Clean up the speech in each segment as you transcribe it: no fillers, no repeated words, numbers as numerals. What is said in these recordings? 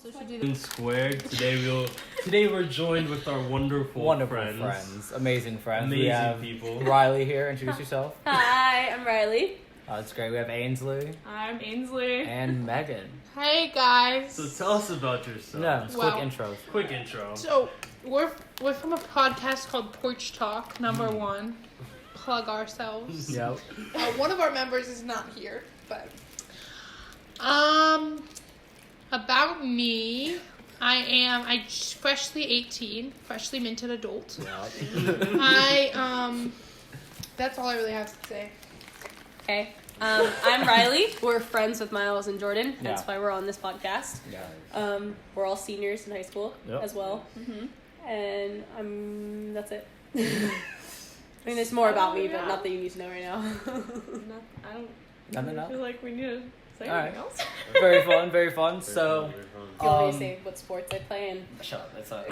So should do Squared. Today we're joined with our wonderful friends. Amazing friends. Amazing we have people. Riley here. Introduce yourself. Hi, I'm Riley. That's great. We have Ainsley I'm Ainsley. and Megan. Hey guys. So tell us about yourself. Yeah, just Well- quick intros. Quick intro. So we're from a podcast called Porch Talk, number 1. Plug ourselves. Yep. One of our members is not here, but about me, I freshly 18, freshly minted adult. Yep. That's all I really have to say. Okay. I'm Riley. We're friends with Miles and Jordan. That's Yeah. why we're on this podcast. Yeah. We're all seniors in high school Yep. as well. Mm-hmm. And that's it. I mean, there's more about me, but not that you need to know right now. I don't Nothing else? feel like we need to say All right. anything else. Very fun. Very fun. So. Do you want me to say what sports I play in? Shut up. It's fine.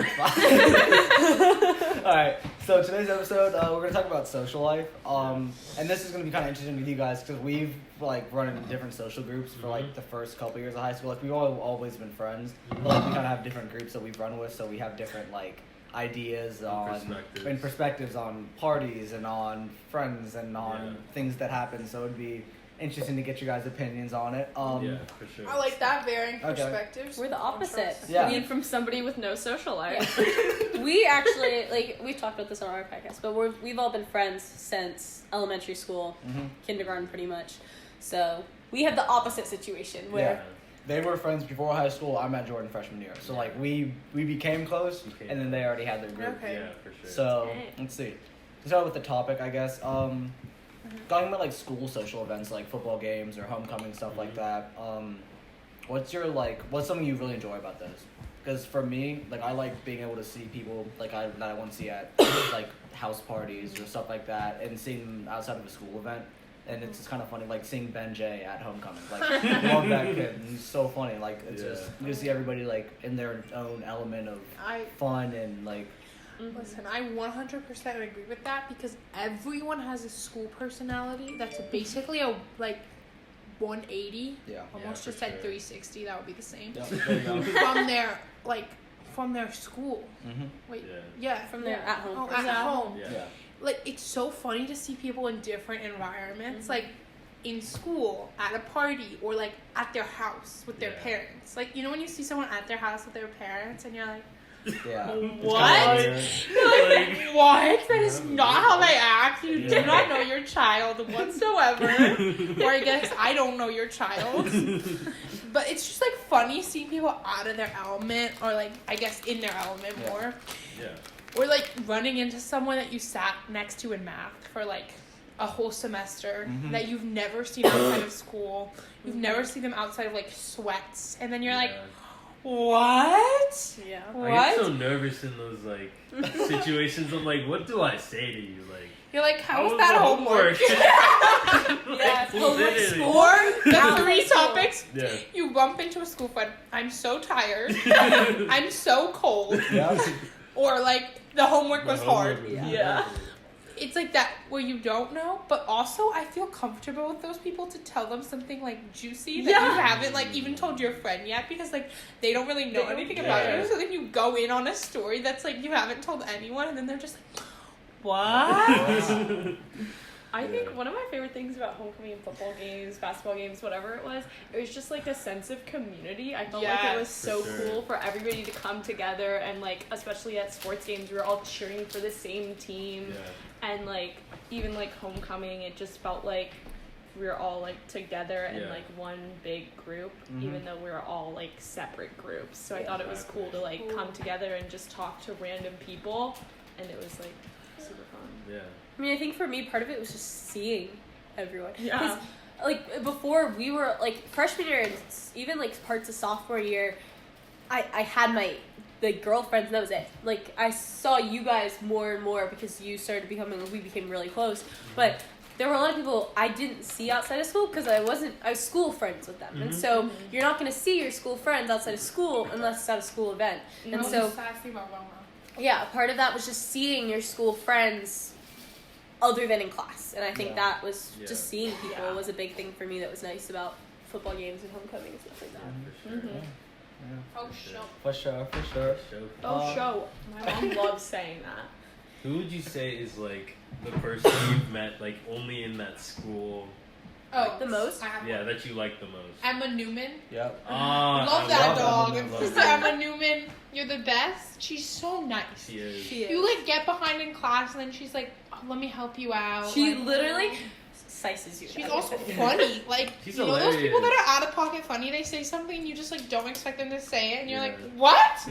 All right. So today's episode, we're gonna talk about social life. And this is gonna be kind of interesting with you guys because we've run in different social groups for the first couple years of high school. We've always been friends, but we kind of have different groups that we've run with, so we have different ideas and perspectives on parties and on friends and on things that happen. So it'd be interesting to get your guys' opinions on it. Yeah, for sure. I like that, varying perspectives. We're the opposite. Yeah. I mean, from somebody with no social life. Yeah. We actually, we've talked about this on our podcast, but we've all been friends since elementary school, kindergarten pretty much. So we have the opposite situation where... They were friends before high school. I met Jordan freshman year. So, we became close, and then they already had their group. Okay. Yeah, for sure. So, let's see. To start with the topic, I guess. Talking about, school social events, like football games or homecoming, stuff like that. What's something you really enjoy about those? Because for me, I like being able to see people, that I want to see at, house parties or stuff like that, and seeing them outside of a school event. And it's just kind of funny, seeing Ben J at homecoming. Love that kid. And he's so funny. It's just, you just see everybody, in their own element of fun and, Listen, I 100% agree with that because everyone has a school personality that's basically a 180. Yeah. Almost for just said sure. 360. That would be the same. Yeah, there you go. From their school. Mm-hmm. Wait. Yeah. Yeah. From their at home. Oh, at home. Yeah. It's so funny to see people in different environments, in school, at a party, or at their house with their parents. When you see someone at their house with their parents and you're like, Yeah. what? You're like, what? That is not how they act. You do not know your child whatsoever. Or I guess I don't know your child. But it's just funny seeing people out of their element, or I guess in their element more. Yeah. Or running into someone that you sat next to in math for a whole semester that you've never seen outside of school. You've never seen them outside of sweats, and then you're like, what? Yeah. What? I get so nervous in those situations. I'm like, what do I say to you? You're like, how was was that the homework? Yes, homework, literally. school. Or the 3 topics. Yeah. You bump into a school friend. I'm so tired. I'm so cold. Yeah. Or the homework was hard. Yeah. It's that where you don't know, but also I feel comfortable with those people to tell them something juicy that you haven't even told your friend yet, because they don't really know anything about you. So then you go in on a story that's you haven't told anyone, and then they're just what? I think one of my favorite things about homecoming and football games, basketball games, whatever it was just a sense of community. I felt like it was so cool for everybody to come together, and especially at sports games, we were all cheering for the same team. Yeah. And even homecoming, it just felt like we were all together in one big group, even though we were all separate groups. So I thought it was cool to come together and just talk to random people, and it was super fun. Yeah. I mean, I think for me, part of it was just seeing everyone. Yeah. Because, before, we were, freshman year and even, parts of sophomore year, I had my, girlfriends, and that was it. I saw you guys more and more because you started we became really close. But there were a lot of people I didn't see outside of school because I was school friends with them. And so, you're not going to see your school friends outside of school unless it's at a school event. And so, yeah, part of that was just seeing your school friends other than in class, and I think that was just seeing people was a big thing for me that was nice about football games and homecoming and stuff like that. For sure. Oh, show. For sure. Show. My mom loves saying that. Who would you say is like the person you've met like only in that school? Oh, The most? I have Yeah, one. that you like the most. Emma Newman. Yep. Love I that love dog. Emma. Love Sister Emma. Emma Newman, you're the best. She's so nice. She is. She is. You like get behind in class and then she's like, oh, let me help you out. She like, literally sices you. She's down. also funny. Like, She's you know those people hilarious. that are out of pocket funny, they say something and you just like don't expect them to say it and you're Yeah. like, what?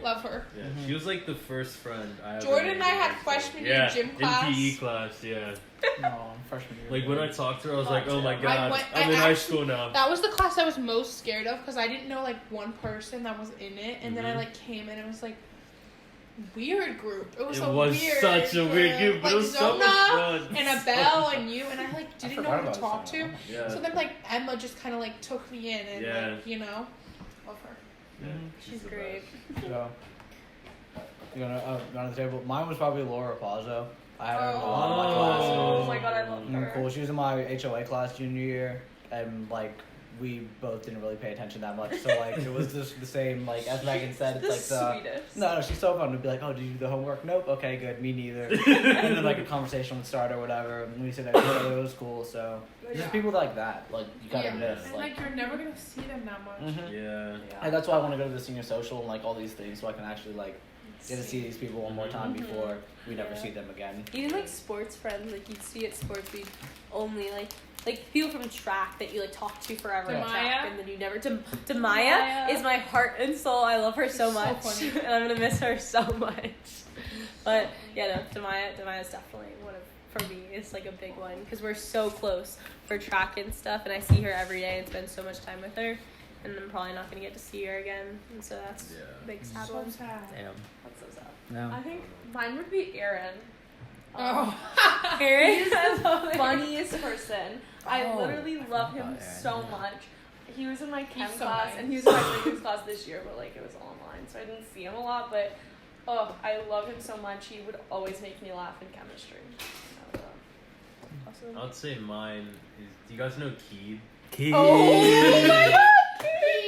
Love her. Yeah, she was like the first friend I ever Jordan made and I in had high school. freshman year gym class. In PE class, yeah. No, freshman year. Like when I talked to her, I was like, oh my god, I I'm in high actually- school now. That was the class I was most scared of because I didn't know like one person that was in it, and then I Mhm. like came in and it was like weird group. It was It a was weird such a weird group, but like it was so much Zona fun. and Abel and you, and I like didn't know forgot who to about talk to. Zona. Yeah. So then like Emma just kind of like took me in and Yeah. like you know, love her. Yeah, She's the great. best. So, you gonna on the table. Mine was probably Laura Pazzo. I had her in a lot of my Oh. classes. Oh my god, I love her. Cool. She was in my HOA class junior year, and like we both didn't really pay attention that much. So like it was just the same. Like as Megan said, The it's like sweetest. no, she's so fun to be like, oh, did you do the homework? Nope. Okay, good. Me neither. And then like a conversation would start or whatever, and we said that it was cool. So Yeah. just people like that, like you gotta Yeah. miss. And like you're never gonna see them that much. Mhm. Yeah. And that's why I want to go to the senior social and like all these things, so I can actually like get to see these people one more time before we never Yeah. see them again. Even like sports friends, like you'd see at sports, we'd only like people from track that you like talk to forever at track, Demaya? and then you never. Demaya is my heart and soul. I love her so She's so much, funny. and I'm gonna miss her so much. But yeah, no, Demaya's definitely one of for me. It's like a big one because we're so close for track and stuff, and I see her every day and spend so much time with her, and I'm probably not gonna get to see her again, and so that's Yeah. a big sad So one. sad. Damn. That's so sad. No. I think mine would be Aaron. Oh. Aaron, He's the funniest person. I Oh, literally I love forgot him about Aaron, so yeah. much. He was in my chem He's so class, nice. and he was in my physics class this year, but like it was online, so I didn't see him a lot. But oh, I love him so much. He would always make me laugh in chemistry. awesome. I'd say mine is. Do you guys know Keed? Keith. Oh my God,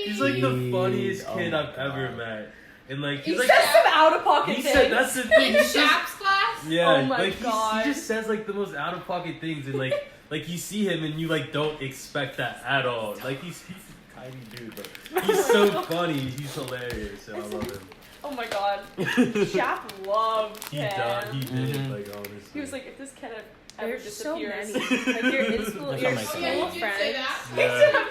He's like the Keed. funniest Oh kid my I've ever God. met, and like he's He like. Says some out of pocket He things. said that's the thing. In He says, Shaq's class? yeah, Oh my like he God. just says like the most out of pocket things, and like you see him and you like don't expect that at all. Like he's a tiny dude, but he's so funny. He's hilarious. So I love him. Oh my god, Shaq loved He him. did. Mhm. Like honestly. He was like, if this kid ever There's so disappears, many. Like you're in school, There's your so Oh many yeah, you school did friends. say that. Yeah.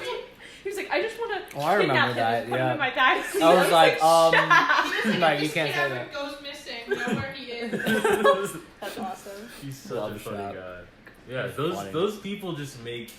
he was like, I just want to Oh, I remember kidnap him that, and put him yeah. in my taxi. I was like, Shaq. Like, you This can't kid say ever that. goes missing. Know where he is. That's awesome. He's such Love a funny Shaq. guy. Yeah, He's those funny. those people just make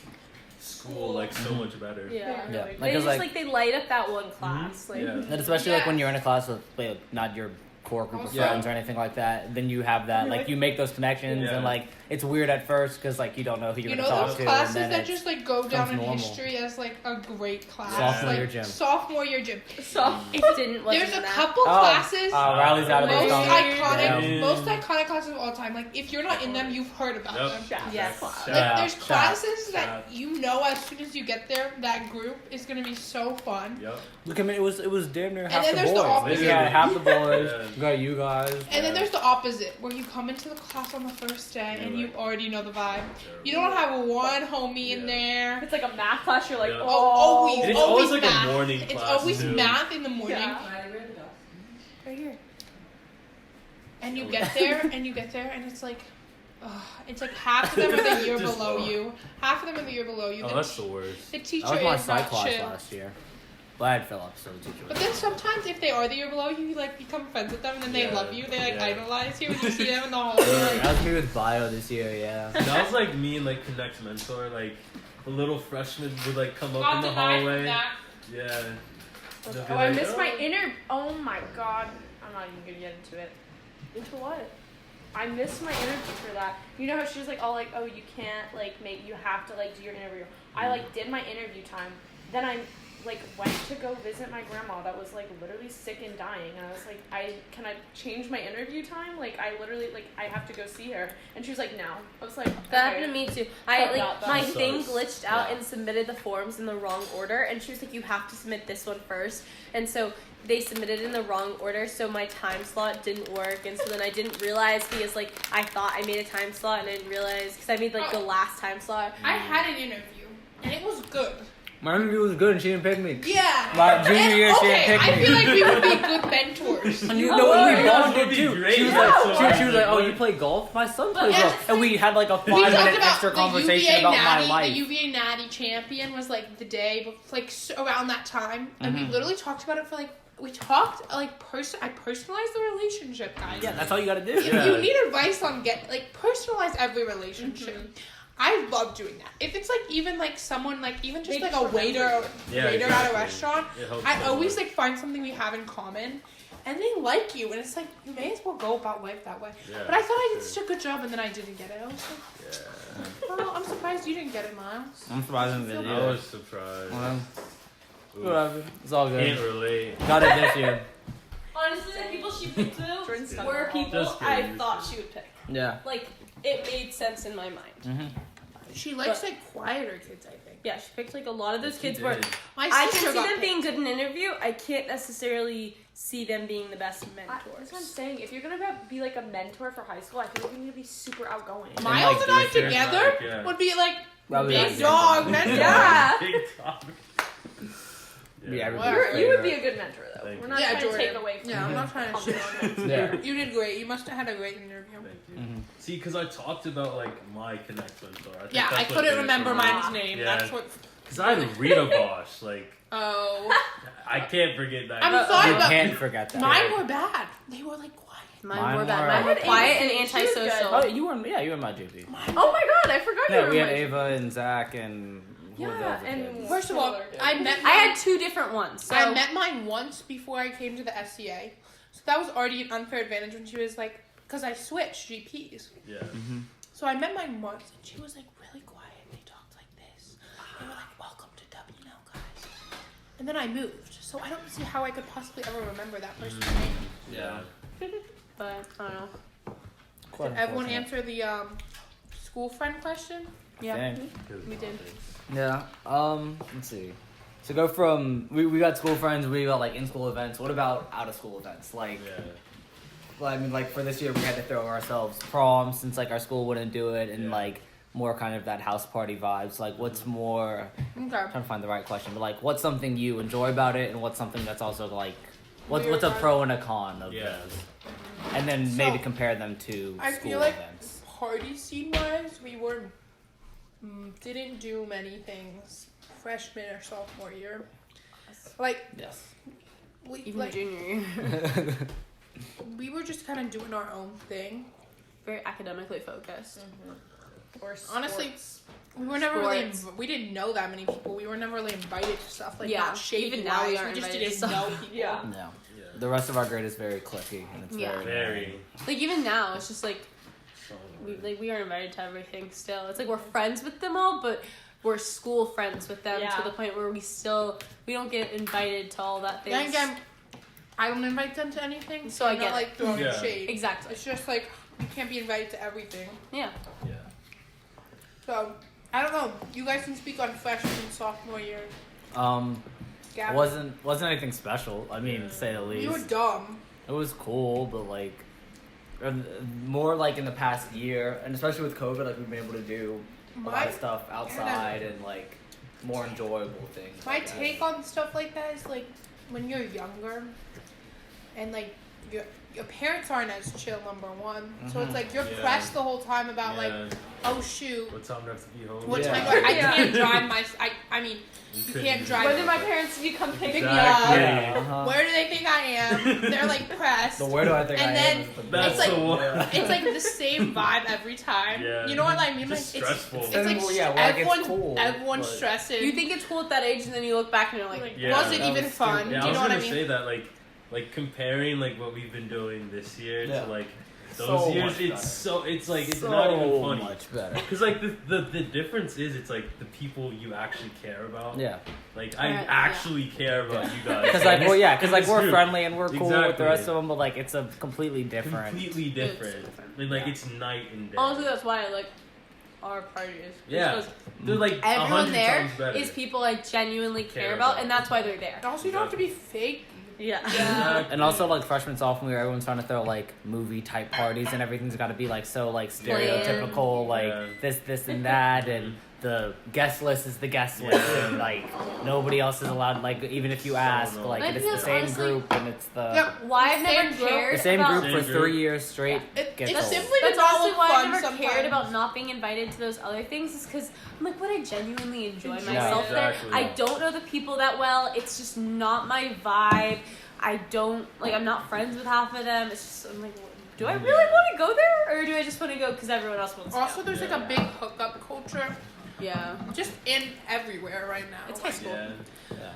school like so much better. Yeah. Yeah. They Like, 'cause, just like- they light up that one class. Like Yeah. And especially like when you're in a class with like, not your core group of Yeah. friends or anything like that, then you have that like you make those connections Yeah. and like it's weird at first because like you don't know who you're You gonna know talk those to, classes and then that it's just like go down in normal. history as like a great class. Sophomore like, year gym. Sophomore year gym. So it didn't. There's wasn't a that. couple Oh, classes. Riley's out of Most his Most iconic, Yeah. most iconic classes of all time. Like if you're not in them, you've heard about Yep. them. Shaq. Yes. Class. Like Yeah. there's Shaq. classes that Shaq. you know as soon as you get there, that group is gonna be so fun. Yep. Look, I mean, it was damn near half then the there's boys. the opposite. We had half the boys. Yeah. We got you guys. And then there's the opposite, where you come into the class on the first day and you already know the vibe. You don't have one homie in If there. it's like a math class, you're like, Yeah. oh, always. And it's Always always like math. a morning It's class. always too. math in the morning. Yeah. Right here. And you get there, and it's like half of them are the year Just below fuck. you. Half of them are the year below you. Oh, that's the worst. The teacher That was my is psych not class chill. last year. But I had Phillips, so the teacher was But then sometimes if they are the year below you, you like become friends with them, and then they Yeah. love you. They like Yeah. idolize you, and you see them in the hallway. Yeah, Like, that was me with bio this year, yeah. That was like me and like Connect's mentor. Like a little freshman would like come up not in the denied from hallway. that. Yeah. They'll be Oh, I like, missed my "Oh." inner. Oh my god, I'm not even gonna get into it. Into what? I missed my interview for that. You know how she was like, all like, oh, you can't like you have to like do your interview. I like did my interview time. Then I like went to go visit my grandma that was like literally sick and dying, and I was like, can I change my interview time? Like I literally I have to go see her, and she was like, no. I was like, That okay. happened to me too. My thing glitched out and submitted the forms in the wrong order, and she was like, you have to submit this one first, and so they submitted in the wrong order, so my time slot didn't work, and so then I didn't realize because I thought I made a time slot and I didn't realize because I made the last time slot. I had an interview and it was good. My interview was good and she didn't pick me. Yeah. My junior year, she didn't pick me. I feel like we would be good mentors. And you know what? We bonded be too. great. She was like, "Oh, you play golf? My son plays golf." And we had like a 5-minute extra conversation about my life. The UVA Natty champion was like the day, around that time, and we literally talked about it for I personalized the relationship, guys. Yeah, that's all you gotta do. If you need advice on personalize every relationship. I love doing that. If it's even someone even just a waiter at a restaurant, I always find something we have in common, and they like you, and it's you may as well go about life that way. Yeah, but I thought I did such a good job, and then I didn't get it. I was like, well, I'm surprised you didn't get it, Miles. I'm surprised I didn't. I was surprised. Whatever, it's all good. Can't relate. Got it this year. Honestly, the people she picked were people I thought she would pick. Yeah. It made sense in my mind. Mm-hmm. She likes quieter kids, I think. Yeah, she picked a lot of those kids where I can see them being good in an interview. I can't necessarily see them being the best mentors. That's what I'm saying. If you're gonna be a mentor for high school, I feel like you need to be super outgoing. Miles and I together would be big dog mentor. Yeah. Big dog. Yeah, you would be a good mentor, though. Thank We're you. not trying to take away from you. I'm not trying to shit on you. Yeah. You did great. You must have had a great interview. Thank you. Mm-hmm. See, because I talked about my Connect mentor. I couldn't remember mine's name. Yeah. That's what. Because I had Rita Bosch. Oh. I can't forget that. I'm sorry, You but can't forget that. mine were bad. They were quiet. Mine were bad. were- Mine were quiet and antisocial. Oh, you were in my JP. Oh my god, I forgot you Yeah, were we had my- Ava and Zach and who was the other and kid? First of all, I had two different ones. So I met mine once before I came to the SCA. So that was already an unfair advantage when she was because I switched GPs. Yeah. Mm-hmm. So I met mine once and she was really quiet. They talked like this. They were welcome to WNL, guys. And then I moved. So I don't see how I could possibly ever remember that person's name. Yeah. but I don't know. Did everyone answer the school friend question? Yeah, we did. Yeah. Let's see. So go from we got school friends, we got in school events. What about out of school events? Well, I mean, for this year we had to throw ourselves prom since our school wouldn't do it, and more kind of that house party vibes. What's more? Okay. I'm trying to find the right question, but what's something you enjoy about it, and what's something that's also what's a pro and a con of those, and then maybe compare them to I school feel events. Party scene wise, we didn't do many things freshman or sophomore year. Yes. Even junior year. We were just kind of doing our own thing. Very academically focused. Or honestly, we were never really. We didn't know that many people. We were never really invited to stuff not shady. Even now we just invited didn't to know stuff. people. Yeah. The rest of our grade is very cliquey, and it's Very. Even now, it's just we are invited to everything still. It's we're friends with them all, but we're school friends with them to the point where we don't get invited to all that things. Again, I don't invite them to anything, so I get not throwing shade. Exactly. It's just you can't be invited to everything. Yeah. Yeah. So I don't know. You guys can speak on freshman and sophomore year. Gavin. wasn't anything special. I mean, to say the least. You were dumb. It was cool, but more in the past year, and especially with COVID, we've been able to do a lot of stuff outside and more enjoyable things. My take on stuff like that is when you're younger, and your parents aren't as chill. Number one, so it's you're pressed the whole time about oh shoot, what time do I have to be home? what time I can't drive I mean. You can't drive. When do my parents come pick me up? Uh-huh. Where do they think I am? They're pressed. So where do I think and I then am? That's it's the one. It's the same vibe every time. Yeah. You know what I mean? Just stressful. It's it's cool. everyone's stressing. You think it's cool at that age, and then you look back and you're was it even fun? Yeah, Do you know what I mean? say that comparing what we've been doing this year to Those years, much it's like it's so not even funny. much better. Because like the difference is it's like the people you actually care about. Yeah. Like I actually care about you guys. Because like we're group. friendly and we're cool with the Exactly. rest of them, but like it's a completely different. Completely different. It's different. I mean, like it's night and day. Honestly, that's why I like our parties. Yeah. Because They're like everyone 100 there times better. is people I genuinely care Care about, about. and that's why they're there. Also, you don't have to be fake. Yeah. Exactly. And also like freshman, sophomore year, everyone's trying to throw like movie type parties, and everything's got to be like so like stereotypical, like Yeah. this and that, and the guest list is the guest list, and like nobody else is allowed. Like even if you ask, like I it's think the that's same honestly- group, and it's the Why I've never Same group. cared the same about group for Same group. 3 years straight. Gets It's old. simply That's to not also look why fun I've never sometimes. cared about not being invited to those other things, is because I'm like, would I genuinely enjoy Enjoy myself it. there? Exactly. I don't know the people that well. It's just not my vibe. I don't like. I'm not friends with half of them. It's just I'm like, do I really want to go there, or do I just want to go because everyone else wants to? Also, go? there's like a big hookup culture Yeah. just in everywhere right now. It's high school. Yeah. Yeah. Yeah.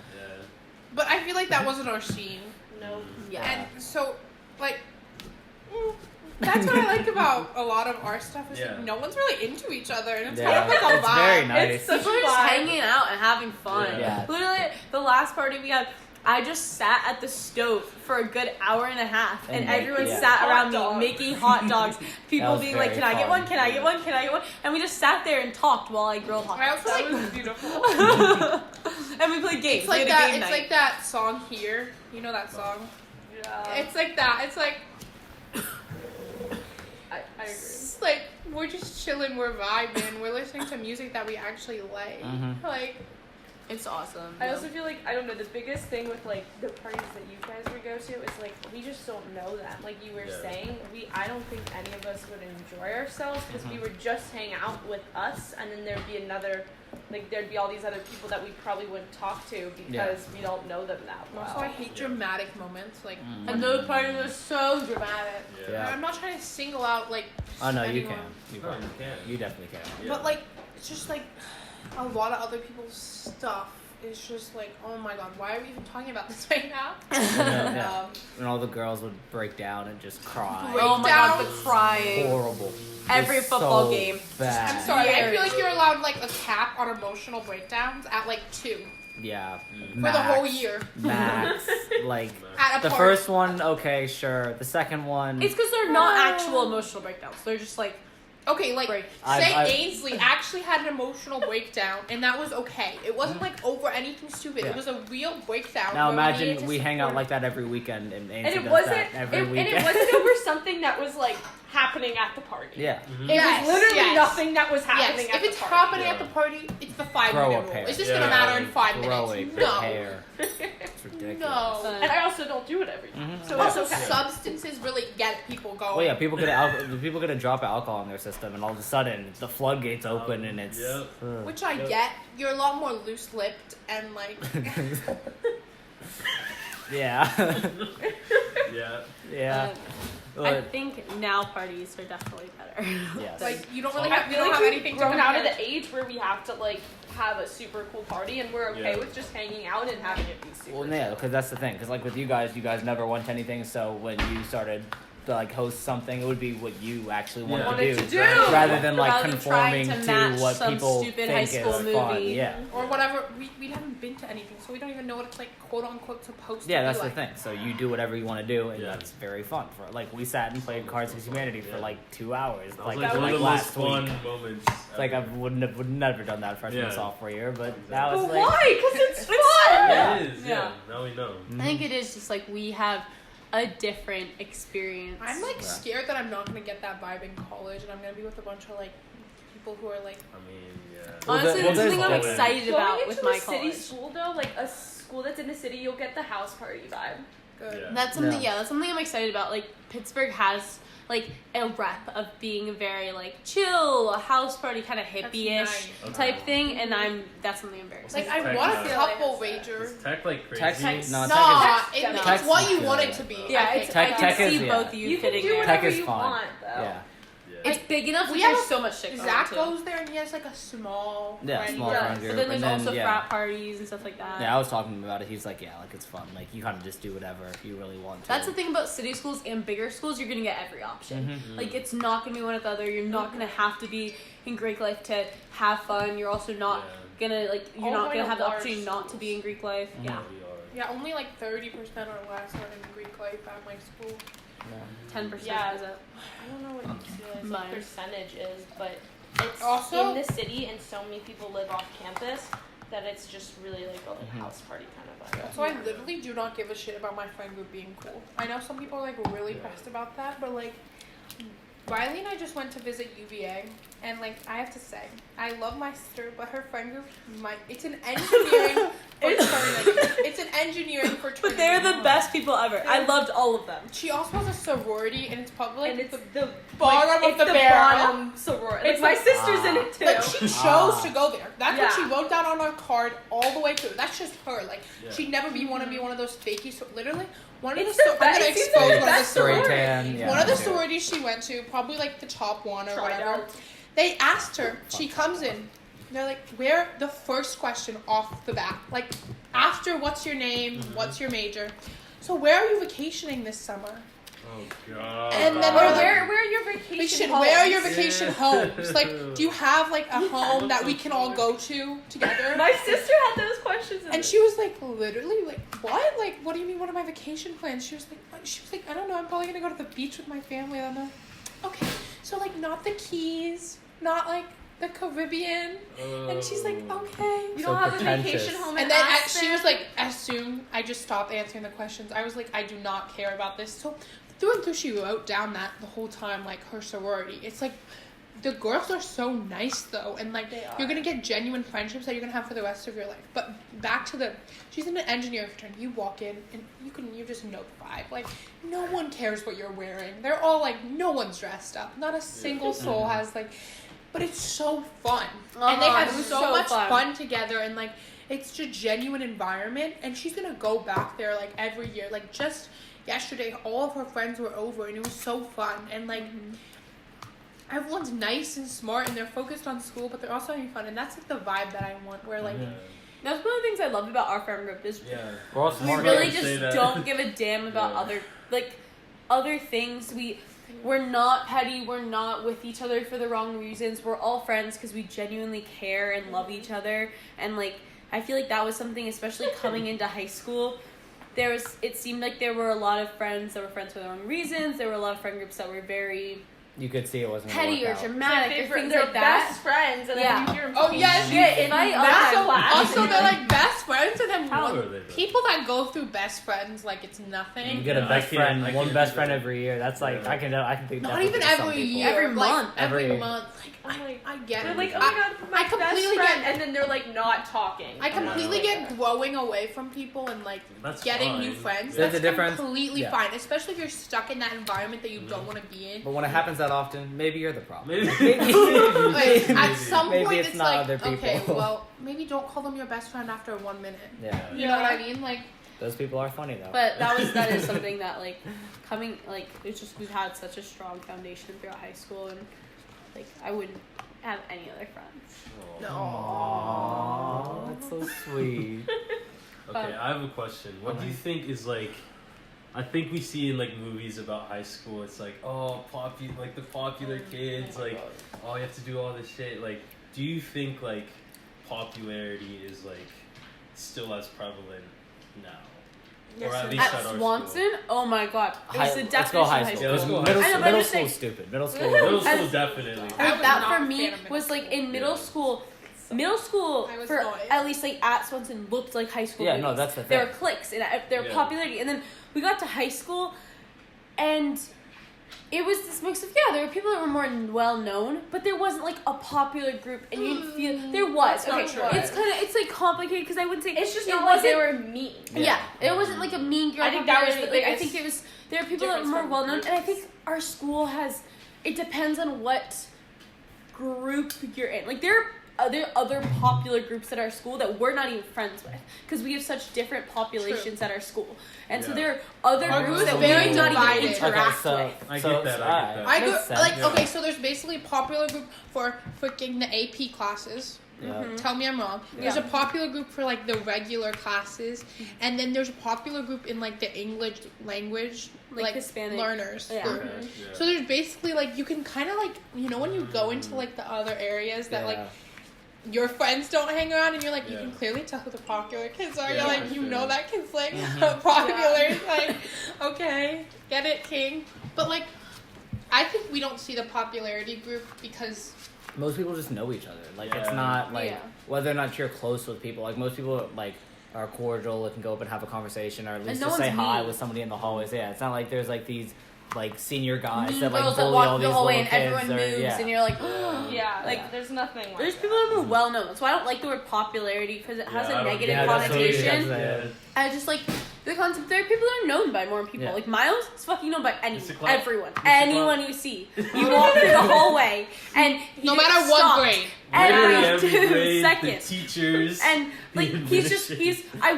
But I feel like that wasn't our scene. No. Yeah. And so, like, that's what I like about a lot of our stuff is Yeah. like, no one's really into each other, and it's Yeah, kind of like a it's vibe. very nice. It's such People a are just vibe. hanging out and having fun. Yeah. Literally, the last party we had, I just sat at the stove for a good hour and a half, and And everyone yeah. sat Hot around dogs. me making hot dogs. People was being like, very "Can I get fun. one? Can I get one? Can I get one?" And we just sat there and talked while I grilled hot I dogs. also That like was beautiful. And we played games. it's We like had a that. game It's night. like that song here. You know that song? Yeah. It's like that. It's like I agree. it's like we're just chilling, we're vibing, we're listening to music that we actually like. Mhm. Like It's awesome. I also feel like I don't know, the biggest thing with like the parties that you guys would go to is like we just don't know them. Like you were Yeah. saying, I don't think any of us would enjoy ourselves because we would just hang out with us, and then there'd be another, like there'd be all these other people that we probably wouldn't talk to because we don't know them that well. also, I hate dramatic moments. Like and those parties are so dramatic. Yeah. I'm not trying to single out like. Oh no, you anyone. can. You No, can. you can. You definitely can. Yeah. But like, it's just like a lot of other people's stuff. It's just like, oh my god, why are we even talking about this right now? Yeah. And all the girls would break down and just cry. Break Oh my god, the Breakdowns. crying. Horrible. Every It's football so game. Bad. I'm sorry, I Years. feel like you're allowed like a cap on emotional breakdowns at like 2 Yeah. for the whole year Max. Like at a the party. first one, okay, sure. The second one. It's because they're not actual emotional breakdowns. They're just like Okay, like break. say I've- Ainsley actually had an emotional breakdown, and that was okay. It wasn't like over anything stupid. Yeah. It was a real breakdown. Now where we imagine needed to we hang out support- like that every weekend, and and Ainsley it does wasn't that every and weekend. it wasn't over something that was like happening at the party. Yeah. It Yes, was literally yes. nothing that was happening Yes, at if the it's party. happening Yeah. at the party, it's the 5 Throw a minute rule. pair. It's just Yeah. gonna matter in 5 Throw minutes. a No. pair. It's ridiculous. No. And I also don't do it every time. Mhm. So Also, it's okay. substances really get people going. Well, yeah, people get a drop of alcohol in their system, and all of a sudden the floodgates open, and it's. Yep. ugh. Which I Yep. get. You're a lot more loose-lipped and like. Yeah. Yeah. Yeah. I But, think now parties are definitely better. yes. Like you don't really I have, we feel don't like have we've anything to grown out of compare. the age where we have to like have a super cool party, and we're okay Yeah. with just hanging out and having it be super. Well, yeah, because that's the thing. Because like with you guys never went to anything. So when you started to like host something, it would be what you actually wanted, Yeah. Wanted to, to do, do. rather than like Rather than trying conforming to match what some people stupid think high is school fun. movie. Yeah. Or whatever. We haven't been to anything, so we don't even know what it's like, quote unquote, supposed to Yeah, be that's like. the thing. So you do whatever you want to do, and Yeah. that's very fun. For like we sat and played Cards Against Humanity for Yeah. like 2 hours, That was like like one like of the most last fun week. moments. Like I ever. would never done that freshman Yeah. sophomore year, but Exactly. that was But like why? Because it's fun. Yeah. It is. Yeah. Now we know. I think it is just like we have a different experience. I'm like Yeah. scared that I'm not gonna get that vibe in college, and I'm gonna be with a bunch of like people who are like. I mean, yeah. Well, Honestly, well, that's something I'm there's- excited Going about into with a my city college. school though, like a school that's in the city, you'll get the house party vibe. Good. Yeah. That's something. Yeah. Yeah, that's something I'm excited about. Like Pittsburgh has like a rep of being a very like chill, house party kind of hippie-ish nice. Okay. type thing, and that's something I'm very Like excited. I Tech want is- a couple rager. Is tech like crazy? Tech, Tech's- no, No, tech is, it's Tech's what you good. want it to be. Yeah, I it's, think. I Tech- can tech is- see yeah. both of you You can fitting do there. whatever Tech is you fun. want though. yeah. Yeah. It's big enough. We Like, have there's so much shit going Zach too. goes there and he has like a small friend small group. friend But group. then there's and also then, frat parties and stuff like that. Yeah, I was talking about it. He's like, yeah, like it's fun. Like you kind of just do whatever you really want to. That's the thing about city schools and bigger schools. You're gonna get every option. Mm-hmm. Like it's not gonna be one or the other. You're not gonna have to be in Greek life to have fun. You're also not gonna you're All not going gonna to have the large opportunity not to be in Greek life. Mhm. Yeah, Yeah, only like 30% or less are in Greek life at my school. 10%. Yeah. Is it? I don't know what UCLA's Mine. percentage is, but it's Also- in the city and so many people live off campus that it's just really like a house party kind of vibe. So I literally do not give a shit about my friend group being cool. I know some people are like really pressed about that, but like Riley and I just went to visit UVA, and like I have to say, I love my sister, but her friend group, it's an engineering fraternity. It's an engineering fraternity. But they're the best people ever. I loved all of them. She also has a sorority, and it's probably And like it's the the bottom like, of the it's barrel. bottom sorority. It's Like my like- sister's in it too. Like she chose to go there. That's what Yeah. she wrote down on her card all the way through. That's just her. Like Yeah. she'd never want to be one of those fakey. Literally, one of It's the. the I'm gonna best- it's expose the one of the best sororities. Tan, yeah, One of the me too. sororities she went to, probably like the top one or Tried whatever. out. They asked her. She comes in. They're like, where the first question off the bat, like after what's your name, what's your major, so where are you vacationing this summer? Oh god. And then Or they're like, where are your vacation vacation, homes? where are your vacation Yeah. homes? Like, do you have like a home that we can all go to together? My sister had those questions. And she was like, literally, like, what? Like, what do you mean? What are my vacation plans? She was like, I don't know. I'm probably gonna go to the beach with my family. And I'm like, okay, so like, not the Keys, not like the Caribbean. And she's like, okay. You So don't have a pretentious. vacation home. And in then Aspen? she was like, as soon I just stopped answering the questions, I was like, I do not care about this. So through and through, she wrote down that the whole time, like her sorority. It's like the girls are so nice though, and like you're gonna get genuine friendships that you're gonna have for the rest of your life. But back to she's in an engineering fraternity. You walk in and you just know the vibe. Like no one cares what you're wearing. They're all like, no one's dressed up. Not a single soul has like. But it's so fun, and they have it was so so much fun. fun together, and like it's a genuine environment. And she's gonna go back there like every year. Like just yesterday, all of her friends were over, and it was so fun. And like everyone's nice and smart, and they're focused on school, but they're also having fun. And that's like the vibe that I want. Where like That's one of the things I loved about our friend group is We're all we smart. really to say just that. don't give a damn about Yeah. other things. We're not petty. We're not with each other for the wrong reasons. We're all friends because we genuinely care and love each other. And like I feel like that was something, especially coming into high school. It seemed like there were a lot of friends that were friends for the wrong reasons. There were a lot of friend groups that were very You could see it wasn't gonna petty or work out. dramatic or things they're like that. best friends, and Yeah. then you hear them Oh, talking yes. shit in Fight all math the time. class. also they're like best friends, and then How one, are they, though? people that go through best friends like it's nothing. You get a Yeah, best I can't- friend, I one can't best do friend that. every year. That's like Yeah. I can think Not definitely even to some every people. year. Every like, month. Every Every- month. Like, I'm like, I get they're it. like, oh my god, my I completely best friend, get- and then they're like not talking. I completely Yeah. get growing away from people and like That's getting fine. new friends. There's That's a difference. completely Yeah. fine, especially if you're stuck in that environment that you don't want to be in. But when it happens that often, maybe you're the problem. Maybe. Like, at Maybe. some Maybe point, it's it's not like, other people. okay, well, maybe don't call them your best friend after 1 minute. Yeah, You know what I mean? Like, those people are funny though. But that is something that like coming like it's just we've had such a strong foundation throughout high school, and like I wouldn't have any other friends. Aww, that's so sweet. Okay, I have a question. What do you think is like? I think we see in like movies about high school. It's like, oh, like the popular kids. Like, oh, you have to do all this shit. Like, do you think like popularity is like still as prevalent now? Or at least At our Swanson, oh my god, there's the Let's go definition high of high school. school. Yeah, let's go Middle, high I know, but I'm middle just school's saying- stupid. Middle school. Middle school As- definitely. I was That not for a me fan of middle was like school. in middle Yeah. school. Middle school I was for not. at least like at Swanson looked like high school. Yeah, movies. no, that's the There thing. were cliques and there were Yeah. popularity, and then we got to high school, and it was this mix of there were people that were more well known, but there wasn't like a popular group, and you feel there was. That's not Okay, true. it's like complicated because I wouldn't say It's just it not like they wasn't- were mean. Yeah, it wasn't like a mean girl. I think that was the popularity. I biggest think it was there are people that were difference more from well known, and I groups. think our school has. It depends on what group you're in. Like there are other popular groups at our school that we're not even friends with because we have such different populations at our school, and so there are other Our groups group's that we very do not even divided. interact Okay, with. I get that. I Makes go sense. like Yeah. okay, so there's basically a popular group for freaking the AP classes. Yeah. Tell me I'm wrong. Yeah. There's a popular group for like the regular classes, and then there's a popular group in like the English language Like Hispanic. learners. Yeah. group. Okay, yeah. So there's basically like you can kind of like when you go into like the other areas that like your friends don't hang around and you're like you Yeah. can clearly tell who the popular kids are. Yeah, You're like for you sure. know that kid's like Mhm. popular. Like okay, get it, King. But like I think we don't see the popularity group because Most people just know each other. Like it's Yeah. not like Yeah. whether or not you're close with people. Like most people like are cordial and can go up and have a conversation or at least no just say one's hi mean. with somebody in the hallways. Yeah, it's not like there's like these like senior guys Mean that like girls that bully walk all the these hallway little and kids. everyone or, moves yeah. and you're like Yeah, like Yeah. there's nothing like there's that. people that are well known, so I don't like the word popularity because it has Yeah, I a don't- negative yeah, that's what it is. connotation. That's Yeah. I just like the concept. There are people that are known by more people. Yeah. Like Miles is fucking known by anyone, Mr. Clark. everyone, Mr. anyone you see. You walk through the hallway and he no gets matter what stopped grade. Literally every 2 grade, the seconds. teachers. And like the he's I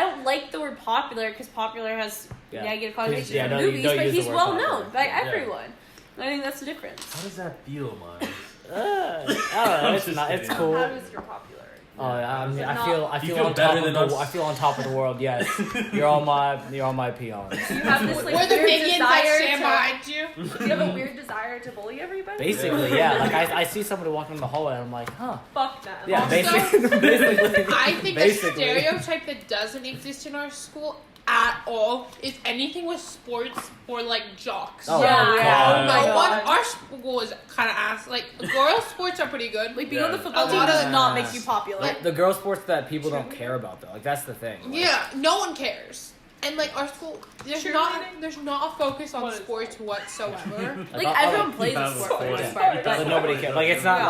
don't like the word popular because popular has Yeah. negative connotations Yeah, in no, you movies, don't but use the he's word well popular. known by Yeah. everyone. I think that's the difference. How does that feel, Miles? I don't know. It's Just not. It's kidding. cool. How does your popularity? Oh, yeah, I mean, Is it I not- feel You on feel top better of than the. us? I feel on top of the world. Yes, you're all my peons. Do you have this like We're the weird minions that desire stand to? behind you. Do you have a weird desire to bully everybody? Basically, yeah. Like I see somebody walking in the hallway, and I'm like, huh. Fuck that. Yeah, Also, basically. I think Basically. a stereotype that doesn't exist in our school at all is anything with sports or like jocks. Oh, Yeah. God. No my one. God. Our school is kind of ass. Like girls' sports are pretty good. Like being on the Yeah. football A team lot does of- not make you popular. Like the girl sports that people don't care about though. Like that's the thing. Like, Yeah, no one cares. And like our school, there's Cheerleading? not a focus on What is sports whatsoever. Like I'll- everyone plays Yeah, a of sport for the course. most part. But nobody cares. Like it's not Yeah.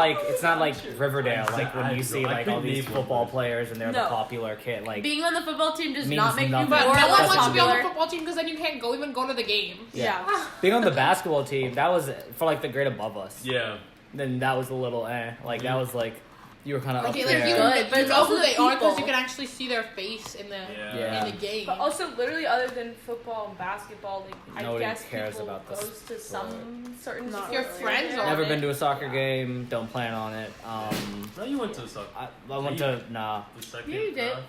like Riverdale. Like when you see I like all couldn't these name football one. players and they're the No. popular kid. Like Being on the football team does Means not make nothing. you more But or no one less wants to be on the popular. football team because then you can't go even go to the game. yeah. Being on the basketball team, that was for like the grade above us. Yeah. Then that was a little like that was like you were kind of up Okay, there. like you, Good, but you it's know also who the they are because people. you can actually see their face in the Yeah. in the game. But also, literally, other than football and basketball, like Nobody I guess cares people about the goes to some certain. Not sport. Your really. friends Yeah. are- Never been to a soccer game. Don't plan on it. No, you went to the soccer. I went to nah. The second. Yeah, you did. half.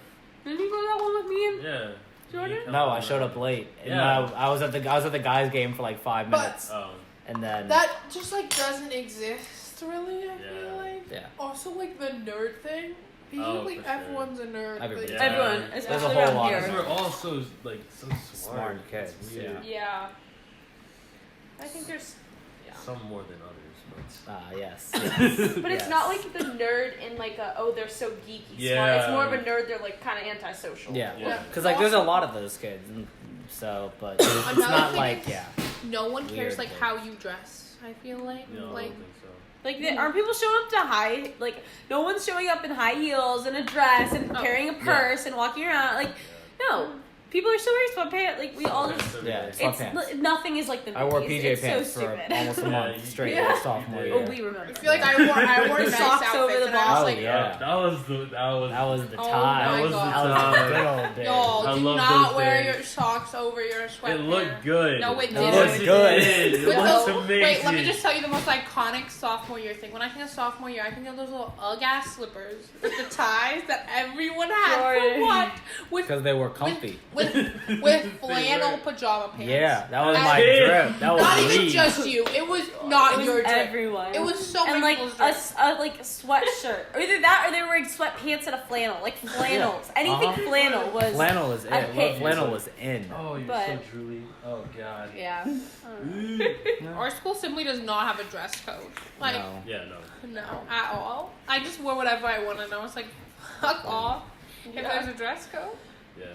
Didn't you go to that one with me and Yeah. Jordan? You No, I come showed over. up late. And Yeah. I was at the guys game for like 5 But- minutes, Oh. and then That just like doesn't exist really. I Yeah. feel like. yeah. Also, like the nerd thing. Oh, Like for sure. everyone's a nerd. Everybody. Like, Yeah. everyone, There's a especially whole around lot here. of Because we're all so like so smart. Smart kids, It's weird. Yeah. I think there's. Yeah. Some more than others, Yes. But it's Yes. not like the nerd in like a they're so geeky smart. Yeah. It's more of a nerd. They're like kind of antisocial. Yeah. Yeah. Because like there's a lot of those kids, and so but it's Another not thing like is- yeah. no one cares Weird like things. how you dress. I feel like but no, I like don't think so. Like, aren't people showing up to no one's showing up in high heels and a dress and Oh. carrying a purse and walking around. Like, no. People are still wearing sweatpants. Like, we all just. Yeah, It's sweatpants. nothing is like the I wore movies. PJ It's pants so for stupid. almost a Yeah, month you straight did. my sophomore You year. Oh, we remember. I feel like I wore The nice socks outfits over the and I was Oh, like, yeah. That was the That was the Oh time. my That was God. the That was the time. good old days. y'all I do love not those wear days. your socks over your sweatpants. It looked good. No, it It didn't. looked good. It With looks those- amazing. wait, let me just tell you the most iconic sophomore year thing. When I think of sophomore year, I think of those little Ugg-ass slippers with the ties that everyone had Jordan. for what? With Because they were comfy. with flannel were. pajama pants. Yeah, that was And my Yeah. drip. That was Not me. even just you. It was not It was your drip. everyone. It was so and many like people's drip. like a sweatshirt, or either that, or they were wearing sweatpants and a flannel, like flannels. Anything Uh-huh. flannel was. Flannel was in. a hit. Flannel was in. Oh, you're But- so truly. Oh God. Yeah. Our school simply does not have a dress code. Like No. Yeah, no. no, at all. I just wore whatever I wanted. I was like, fuck off. If Yeah. there's a dress code. Yeah.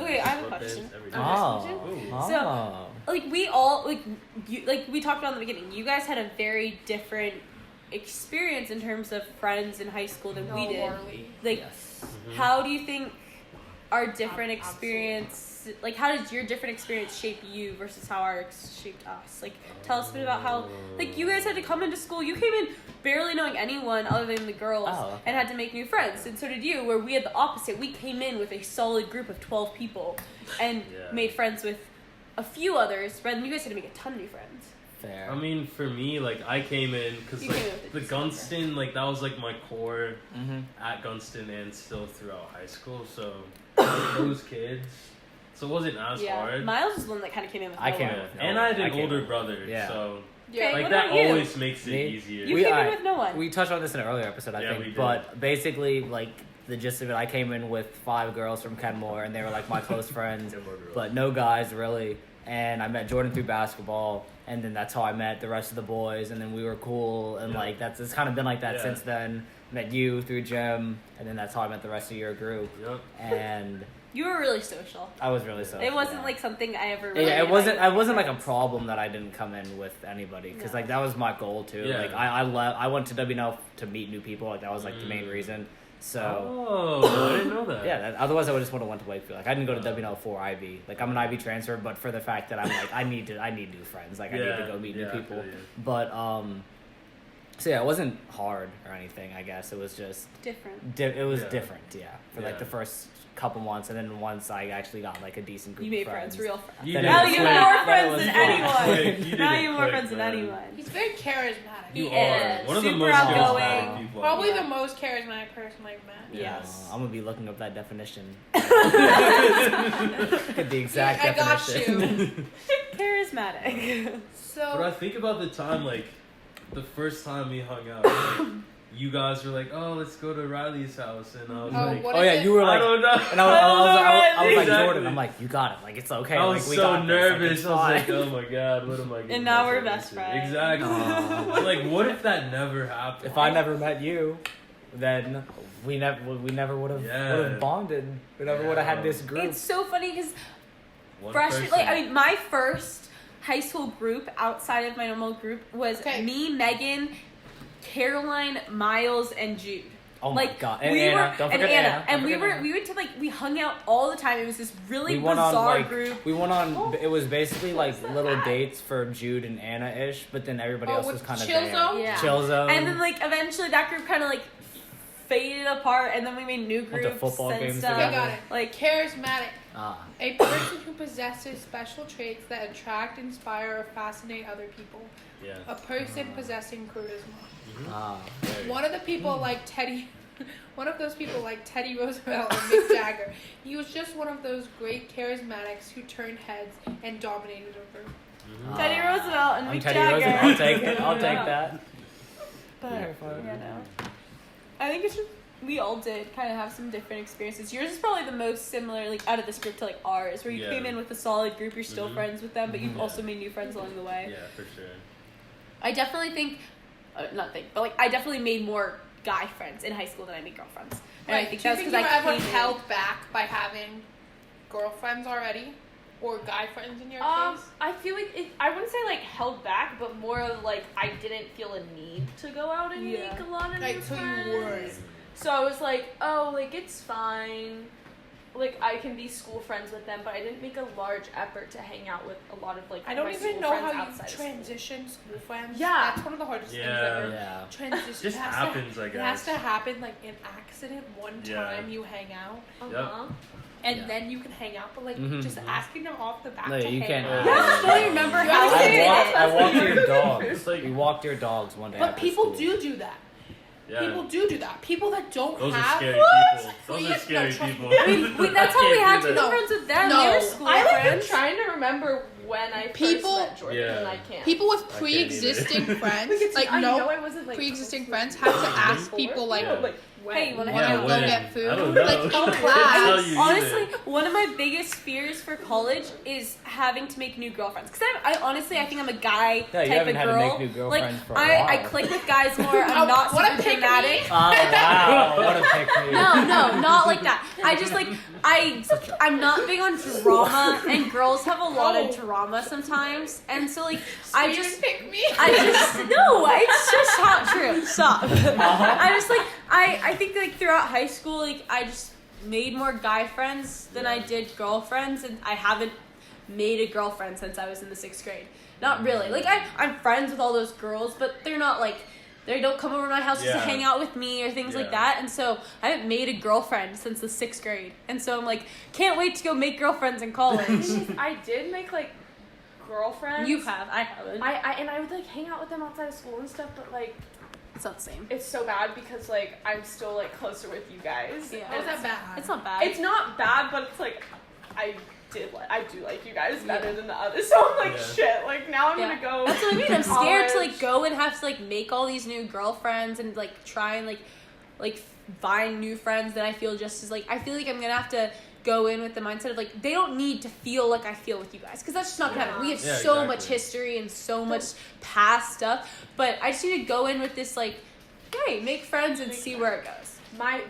Okay, I have a Sweatpants, question. everything. Oh. Ooh. Oh. Like we all like we talked about in the beginning. You guys had a very different experience in terms of friends in high school than we did. Warley. Like, Yes. Mhm. how do you think our different experience like how did your different experience shape you versus how ours shaped us? Like tell us a bit about how like you guys had to come into school. You came in barely knowing anyone other than the girls and had to make new friends, and so did you. Where we had the opposite. We came in with a solid group of 12 people and made friends with a few others. Rather than you guys had to make a ton of new friends. Fair. I mean, for me, like, I came in because, like, the Gunston, like, that was, like, my core at Gunston and still throughout high school, so those kids, so it wasn't as hard. Miles was the one that kind of came in with I came in with and I had an older brother, so, Okay, like, that always makes it easier. You came in with no one. We touched on this in an earlier episode, I think, but basically, like, the gist of it, I came in with 5 girls from Kenmore, and they were, like, my close friends, but no guys, really. And I met Jordan through basketball, and then that's how I met the rest of the boys, and then we were cool, and like it's kind of been like that since then. Met you through gym, and then that's how I met the rest of your group. And you were really social. I was really social. It wasn't like something I ever. Really it wasn't like a problem that I didn't come in with anybody, because like that was my goal too. Like I went to WNL to meet new people. Like that was like the main reason. So I didn't know that. Yeah, otherwise I would just would have went to Wakefield. Like I didn't go to WNL for IB. Like I'm an IB transfer, but for the fact that I'm like I need new friends. Like I need to go meet new people. But so yeah, it wasn't hard or anything. I guess it was just different. It was different, for like the first couple months, and then once I actually got like a decent group. You made of friends, real friends. Now you have more friends than anyone. Now you have more friends than anyone. He's very charismatic. He is. One of the super most outgoing. people. Probably the most charismatic person I've met. Yes. I'm gonna be looking up that definition. The exact definition. I got you. Charismatic. So. But I think about the time, like, the first time we hung out, like, you guys were like, "Oh, let's go to Riley's house," and I was like, what "Oh is yeah, it? you were like," I don't know. and I was like, Exactly. Jordan, I'm like, "You got it, like it's okay." I was like, we so got nervous. This. Like, I it's was like, "Oh my god, what am I?" And now we're best friends. Exactly. So, like, what if that never happened? If I never met you, then we never would have bonded. We never would have had this group. It's so funny because freshman, like I mean, my first high school group outside of my normal group was me, Megan, Caroline, Miles, and Jude. Oh my god! And Anna. Don't forget Anna. And we went to we hung out all the time. It was this really bizarre group. We went on. It was basically like little dates for Jude and Anna ish, but then everybody else was kind of Chill there. Zone? Yeah. Chill Zone. And then like eventually that group kind of like faded apart, and then we made new groups. Went to football and games stuff. I got it. Like charismatic. Ah. A person who possesses special traits that attract, inspire, or fascinate other people. Yeah. A person possessing charisma. Ah. One of the people like Teddy. One of those people like Teddy Roosevelt and Mick Jagger. He was just one of those great charismatics who turned heads and dominated a room. Teddy Roosevelt and I'm Mick Teddy Jagger. Roosevelt. I'll take it. I'll take that. But no. I think it's just we all did kind of have some different experiences. Yours is probably the most similar, like out of this group, to like ours, where you came in with a solid group. You're still friends with them, but you've also made new friends along the way. Yeah, for sure. I definitely think, but like I definitely made more guy friends in high school than I made girlfriends. And I think Do you that's think because you I were ever came in. held back by having girlfriends already? Or guy friends in your case? I feel like I wouldn't say like held back, but more of like I didn't feel a need to go out and make a lot of new so friends. you weren't. So I was like, oh, like it's fine. Like I can be school friends with them, but I didn't make a large effort to hang out with a lot of like I don't my even school know friends how you outside of school. transition school friends. Yeah. That's one of the hardest things Yeah. ever. Yeah. Transition. Just happens, I guess. It has to happen like an accident one Yeah. time you hang out. Uh-huh. And then you can hang out, but like just asking them off the back No, to you hang can't. out. Yeah, I don't remember how I we did it. I walked your It's dogs. like- We walked your dogs one day. But after people school. do that. Yeah. People do that. People that don't Those are have scary people. Those are Please, scary no, trust people. me. I mean, that's how we had to be No. friends with them. No. They were school I like am friends. trying to remember when I People- first met Jordan, Yeah. and I can't. people with either. pre-existing friends, like I know no I wasn't like pre-existing close friends, with have to them ask before. people like, Yeah. when? Hey, you wanna wanna hang go out? when? get food? I don't know. Like in Couldn't class. tell you Honestly, either. one of my biggest fears for college is having to make new girlfriends. Because I honestly, I think I'm a guy Yeah, you type haven't of had to girl. make new girlfriends like for a I while. click with guys more. I'm not what a super pick me. dramatic. Oh wow! What a pick me. No, not like that. I just like I'm not big on drama, and girls have a lot of drama sometimes, and so like I just pick me. no, it's just not true. Stop. I just like I think like throughout high school, like I just made more guy friends than I did girlfriends, and I haven't made a girlfriend since I was in the 6th grade. Not really. Like, I'm friends with all those girls, but they're not, like, they don't come over to my house just to hang out with me or things like that. And so I haven't made a girlfriend since the 6th grade. And so I'm like, can't wait to go make girlfriends in college. I did make, like, girlfriends. You have. I haven't. And I would, like, hang out with them outside of school and stuff, but, like, it's not the same. it's so bad because, like, I'm still, like, closer with you guys. Yeah. How is that bad? It's not bad. It's not bad, but it's, like, I do like you guys better than the others. So I'm like, shit, like, now I'm gonna go. That's what I mean. I'm scared to, like, college. go and have to, like, make all these new girlfriends and, like, try and, like, find new friends that I feel just as, like, I feel like I'm gonna have to go in with the mindset of, like, they don't need to feel like I feel with you guys, because that's just not gonna happen. We have so much history and so much past stuff, but I just need to go in with this, like, hey, make friends and see where it goes.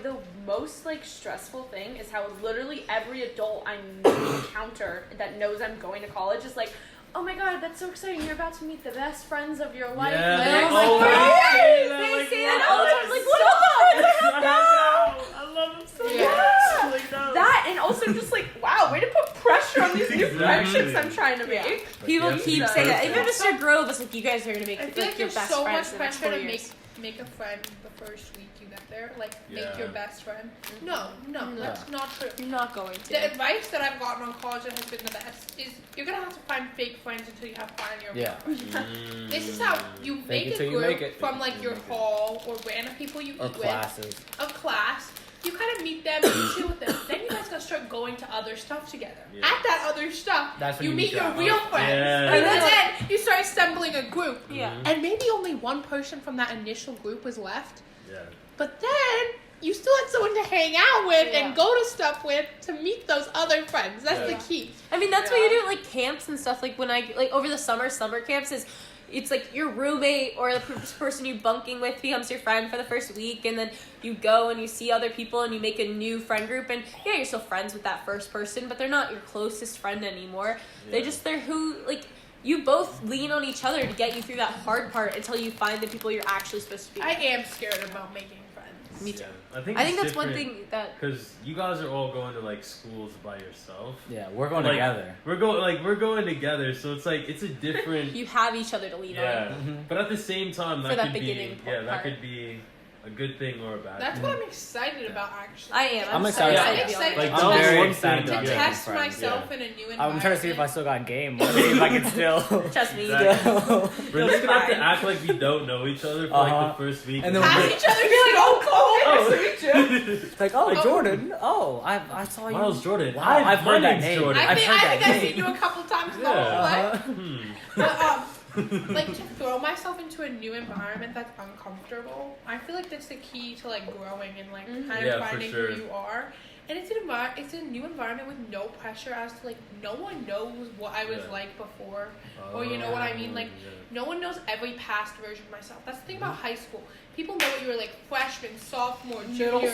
The most, like, stressful thing is how literally every adult I encounter that knows I'm going to college is like, oh my god, that's so exciting, you're about to meet the best friends of your life. Yeah, And they I'm like, always "Yay!" say that, They like, say that what? all the time. Like, what the I love them so much. Like, that, and also just like, wow, way to put pressure on these new friendships I'm trying to make. People yes, keep it's saying that. perfect. Even Mr. Grove was like, you guys are gonna make I feel like your there's best so friends much for the next pressure 4 to years. make a friend the first week you get there. Like, Yeah. make your best friend. No, that's not true. You're not going to. The advice that I've gotten on college that has been the best is you're gonna have to find fake friends until you have found your real friends. This is how you Fake make it a till you group make it. from like your hall or random people you Or eat classes. with, a class. You kind of meet them, you chill with them. Then you guys gotta start going to other stuff together. Yeah. At that other stuff, That's when you you meet meet your your real other- friends, Yeah. and then you start assembling a group. Yeah. And maybe only one person from that initial group was left. Yeah. But then you still had someone to hang out with and go to stuff with to meet those other friends. That's the key. I mean, that's what you do at, like, camps and stuff. Like, when over the summer camps is, it's like your roommate or the person you're bunking with becomes your friend for the first week, and then you go and you see other people and you make a new friend group, and yeah, you're still friends with that first person, but they're not your closest friend anymore. Yeah. They're who, like, you both lean on each other to get you through that hard part until you find the people you're actually supposed to be with. I am scared about making friends. Me too. Yeah. I think that's one thing that... because you guys are all going to like schools by yourself. Yeah, we're going Like, together. We're going together, so it's like it's a different. You have each other to lean on. Yeah, but at the same time, that For that could beginning be that part. could be a good thing or a bad That's thing. what I'm excited about, actually. I am. I'm excited. I'm Yeah. excited Like, to, that's I'm very one excited thing, about to yeah. making test friends. myself in a new environment. I'm trying to see if I still got game. Let's see if I can still. Trust me. Exactly. still- We're just gonna have to act like we don't know each other for like the first week, And then Pass we're- each other, be like, oh, cool. It's like, oh, Jordan. Oh, I saw you. Miles Jordan. Wow, I've my heard that name's name. Jordan. I think I've name. seen you a couple times in the Yeah. whole way. But, like, to throw myself into a new environment that's uncomfortable, I feel like that's the key to, like, growing and, like, kind Yeah, of for finding sure. who you are. And it's it's a new environment with no pressure as to, like, no one knows what I was like before. Or you know what I mean? Like, no one knows every past version of myself. That's the thing about high school. People know what you were like freshman, sophomore, junior,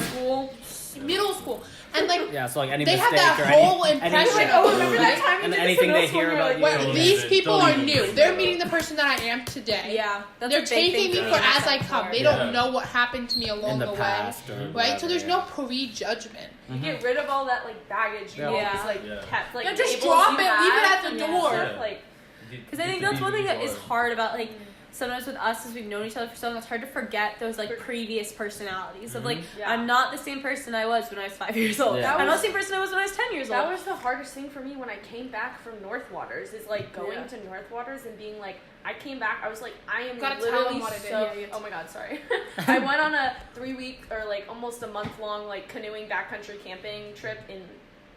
middle school. And, like, Yeah, so like any they have mistake that or whole any, impression any, of Oh, you, remember right? that time you And did anything this they in hear middle school, about and you. you're like, These people Don't are even new. think They're about meeting it. the person that I am today. Yeah. That's They're a big taking thing me for for as I come. They Yeah. don't know what happened to me along in the the way. past or Right? whatever, So there's yeah. no prejudgment. You get rid of all that like baggage you Yeah. always like Yeah. kept like Yeah, just labels drop you it, had leave it at the and door. stuff, Yeah. like Because I think that's one thing that is hard about, like, sometimes with us as we've known each other for so long, it's hard to forget those, like, previous personalities of, like, Yeah. I'm not the same person I was when I was 5 years old. Yeah. I'm not the same person I was when I was 10 years that old. was the hardest thing for me when I came back from North Waters is like going Yeah. to North Waters and being like I came back I was like I am Gotta tell literally them what it is. so Yeah, you have to- oh my god sorry I went on a 3-week or like almost a month-long like canoeing backcountry camping trip in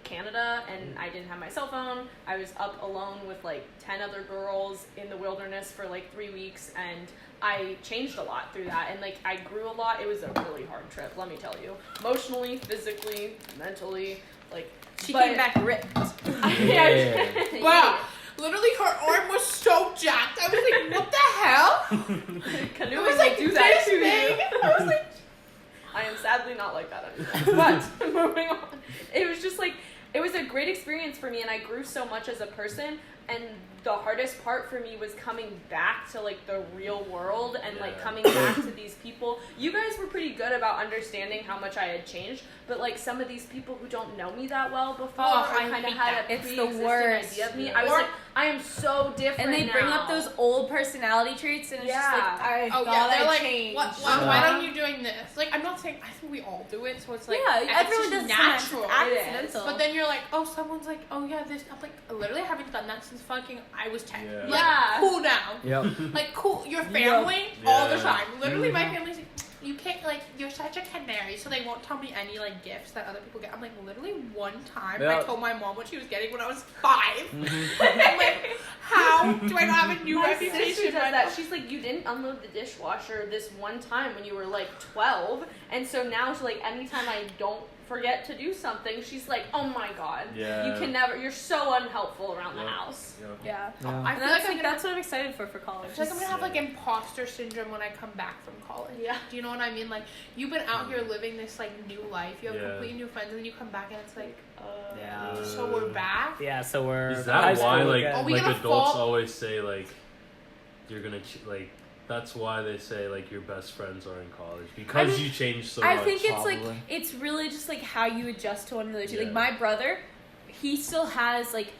Canada and I didn't have my cell phone. I was up alone with like 10 other girls in the wilderness for like 3 weeks and I changed a lot through that and like I grew a lot. It was a really hard trip, let me tell you. Emotionally, physically, mentally, like She but- came back ripped. Yeah. Wow. Literally, her arm was so jacked. I was like, what the hell? Canoeing It was like will do that this to big. you. I was like, I am sadly not like that anymore. But moving on, it was just like it was a great experience for me, and I grew so much as a person. And the hardest part for me was coming back to like the real world and like coming back to these people. You guys were pretty good about understanding how much I had changed, but like some of these people who don't know me that well before, I kind of had a pre-existing idea of me. I was like, I am so different. And they bring now. up those old personality traits, and it's just like, I thought they're I like, changed. why are you doing this? Like, I'm not saying, I think we all do it, so it's like, everyone does it's natural. accidental. But then you're like, oh, someone's like, oh yeah, this. I'm like, I literally haven't done that since fucking I was 10. Yeah. Like, cool down. Yep. Like, cool. Your family all the Yeah. time. Literally, my family's like, you can't, like, you're such a canary, so they won't tell me any, like, gifts that other people get. I'm like, literally one time I told my mom what she was getting when I was 5. I'm like, how do I not have a new My reputation? sister does that. She's like, you didn't unload the dishwasher this one time when you were like 12, and so now she's like, anytime I don't forget to do something, she's like, oh my god, you can never, you're so unhelpful around the house. Yeah. I feel like that's what I'm excited for college. I feel like I'm gonna have like imposter syndrome when I come back from college. Yeah. Do you know what I mean? Like, you've been out here living this like new life. You have completely new friends, and then you come back and it's like, so we're back. Yeah, so we're. Is that why like we like gonna adults fall? always say like you're gonna like that's why they say like your best friends are in college because you change so much. I think it's like it's really just like how you adjust to one another too. Like my brother, he still has like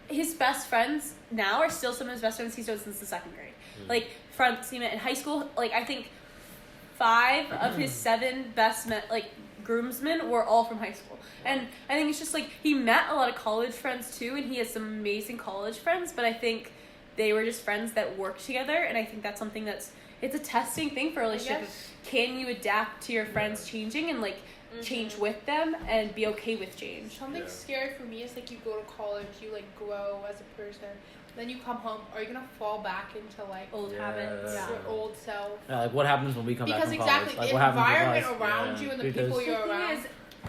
his best friends now are still some of his best friends he's known since the 2nd grade. Like in high school, like I think 5 of his 7 best groomsmen were all from high school. And I think it's just like he met a lot of college friends too, and he has some amazing college friends, but I think they were just friends that worked together, and I think that's something it's a testing thing for a relationship. Can you adapt to your friends changing and like change with them and be okay with change? Something scary for me is like you go to college, you like grow as a person, then you come home. Are you gonna fall back into like Old habits? Your old self? Like what happens when we come back from college? Because Like the what happens with environment us? around you and the people you're around.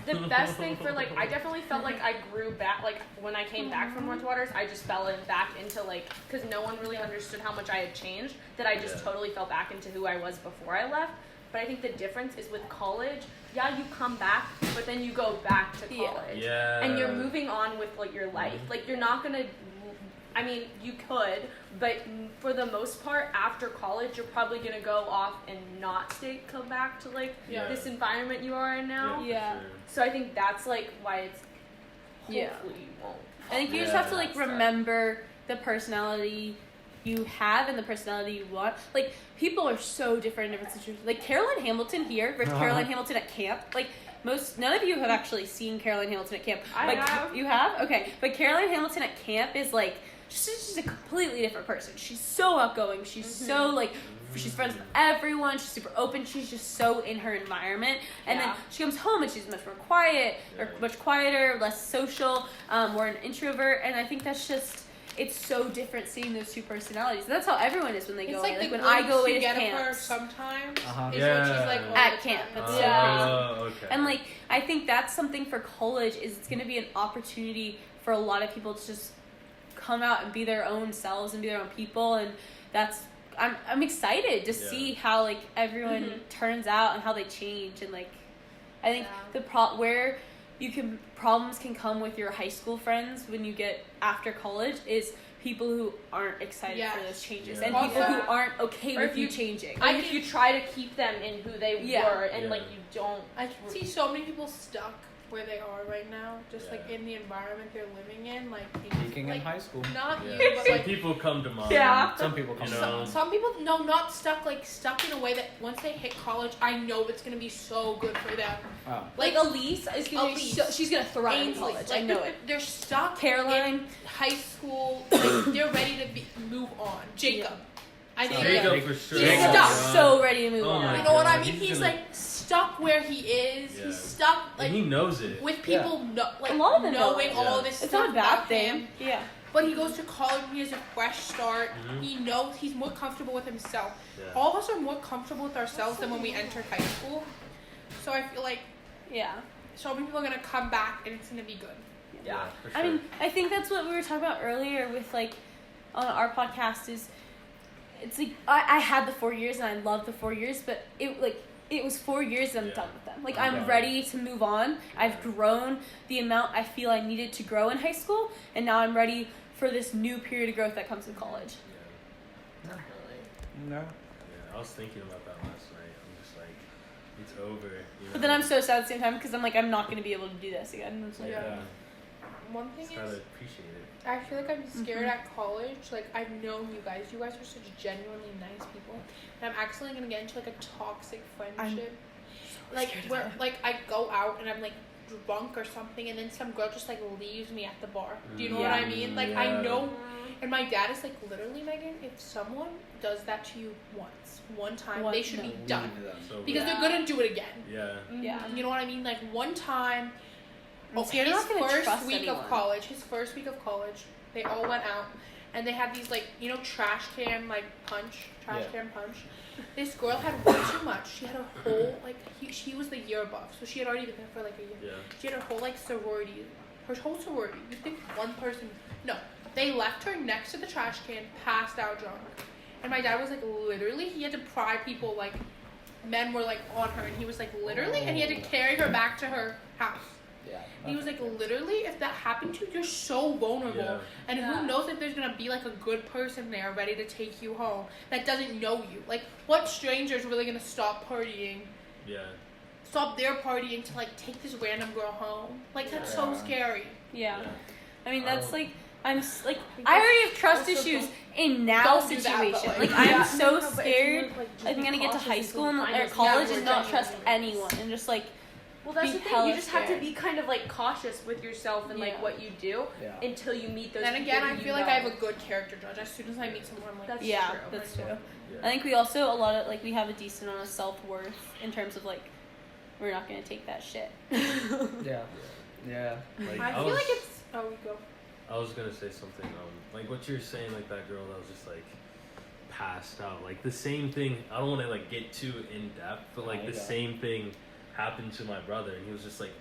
The best thing for like, I definitely felt like I grew back. Like when I came back from North Waters, I just fell back into like, because no one really understood how much I had changed, that I just totally fell back into who I was before I left. But I think the difference is with college, you come back, but then you go back to college. And you're moving on with like your life. Like you're not gonna, I mean, you could, but for the most part, after college, you're probably gonna go off and not come back to like this environment you are in now. So I think that's like why it's hopefully you won't. I think you just have to like remember the personality you have and the personality you want. Like people are so different in different situations. Like Caroline Hamilton here versus Caroline Hamilton at camp. Like none of you have actually seen Caroline Hamilton at camp. I have. You have? Okay. But Caroline Hamilton at camp is like she's a completely different person. She's so outgoing. She's so like she's friends with everyone. She's super open. She's just so in her environment. And then she comes home and she's much more quiet, or much quieter, less social, more an introvert. And I think that's just, it's so different seeing those two personalities. And that's how everyone is when they go away. Like when I go away to camp. Sometimes is when she's like at camp. Okay. And like I think that's something for college is it's going to be an opportunity for a lot of people to just come out and be their own selves and be their own people, and that's I'm excited to see how like everyone turns out and how they change, and like I think where problems can come with your high school friends when you get after college is people who aren't excited for those changes and people who aren't okay with you changing. Like if you try to keep them in who they were and like you don't. I see so many people stuck where they are right now, just like in the environment they're living in, like peaking in high school. Not you, but some like people come to mind. Some people come to mind. Some people not stuck, like stuck in a way that once they hit college, I know it's gonna be so good for them. Oh. Like Elise is gonna she's gonna thrive in college. I know it. They're stuck Caroline in high school, like they're ready to move on. Jacob. I think Jacob for sure. He's stuck. So ready to move on. You know what I mean? He's like stuck where he is. He's stuck like and he knows it. with people like a lot of them knowing all this it's stuff not a bad about thing. him. Yeah. But he goes to college and he has a fresh start. He knows he's more comfortable with himself. All of us are more comfortable with ourselves than when we entered high school. So I feel like so many people are gonna come back and it's gonna be good. Yeah, for sure. I mean, I think that's what we were talking about earlier with like on our podcast is it's like I had the 4 years and I loved the 4 years, but it like it was 4 years and I'm done with them. Like, I'm Yeah. ready to move on. I've grown the amount I feel I needed to grow in high school, and now I'm ready for this new period of growth that comes with college. No. Yeah, I was thinking about that last night. I'm just like, it's over. You know? But then I'm so sad at the same time because I'm like, I'm not going to be able to do this again. It's like, Yeah. One thing Just gotta is, appreciate it. I feel like I'm scared at college. Like, I've known you guys. You guys are such genuinely nice people. And I'm actually gonna get into like a toxic friendship. Like where like I go out and I'm like drunk or something, and then some girl just like leaves me at the bar. Do you know what I mean? Like I know. And my dad is like, literally, Megan, if someone does that to you one time, they should be done. So Because they're gonna do it again. Yeah. Yeah. You know what I mean? Like one time, You're not gonna his trust first week anyone. of college, they all went out and they had these like, you know, trash can punch. This girl had way too much. She had a whole she was the year above, so she had already been there for like a year. Yeah. She had her whole sorority. You think one person? No, they left her next to the trash can, passed out drunk, and my dad was like, literally, he had to pry people like, men were like on her, and he was like, literally, and he had to carry her back to her house. Yeah. He was like, literally, if that happened to you, you're so vulnerable. Yeah. And who knows if there's going to be, like, a good person there ready to take you home that doesn't know you. Like, what stranger is really going to stop partying? Yeah. Stop their partying to, like, take this random girl home? Like, that's so scary. Yeah. Yeah. I mean, that's don't- like, I already have trust Also issues don't- in now don't do that, situation. but, like, like, I'm yeah. so No, but it's scared. more, like, just I'm be gonna get to cautious high and school and find or us college more and not genuine trust ways. anyone and just like Well, that's be the thing. hella You just have to scared. be kind of like cautious with yourself and like Yeah. what you do Yeah. until you meet those. Then again, people I you feel like know. I have a good character judge. As soon as I meet someone, I'm like, That's yeah, true. that's true. Yeah. I think we also we have a decent amount of self-worth in terms of like we're not gonna take that shit. Yeah. Yeah. Like, I feel like it's. Oh, we go. I was gonna say something. Like what you're saying, like that girl that was just like passed out. Like the same thing. I don't want to like get too in depth, but like the same thing happened to my brother, and he was just like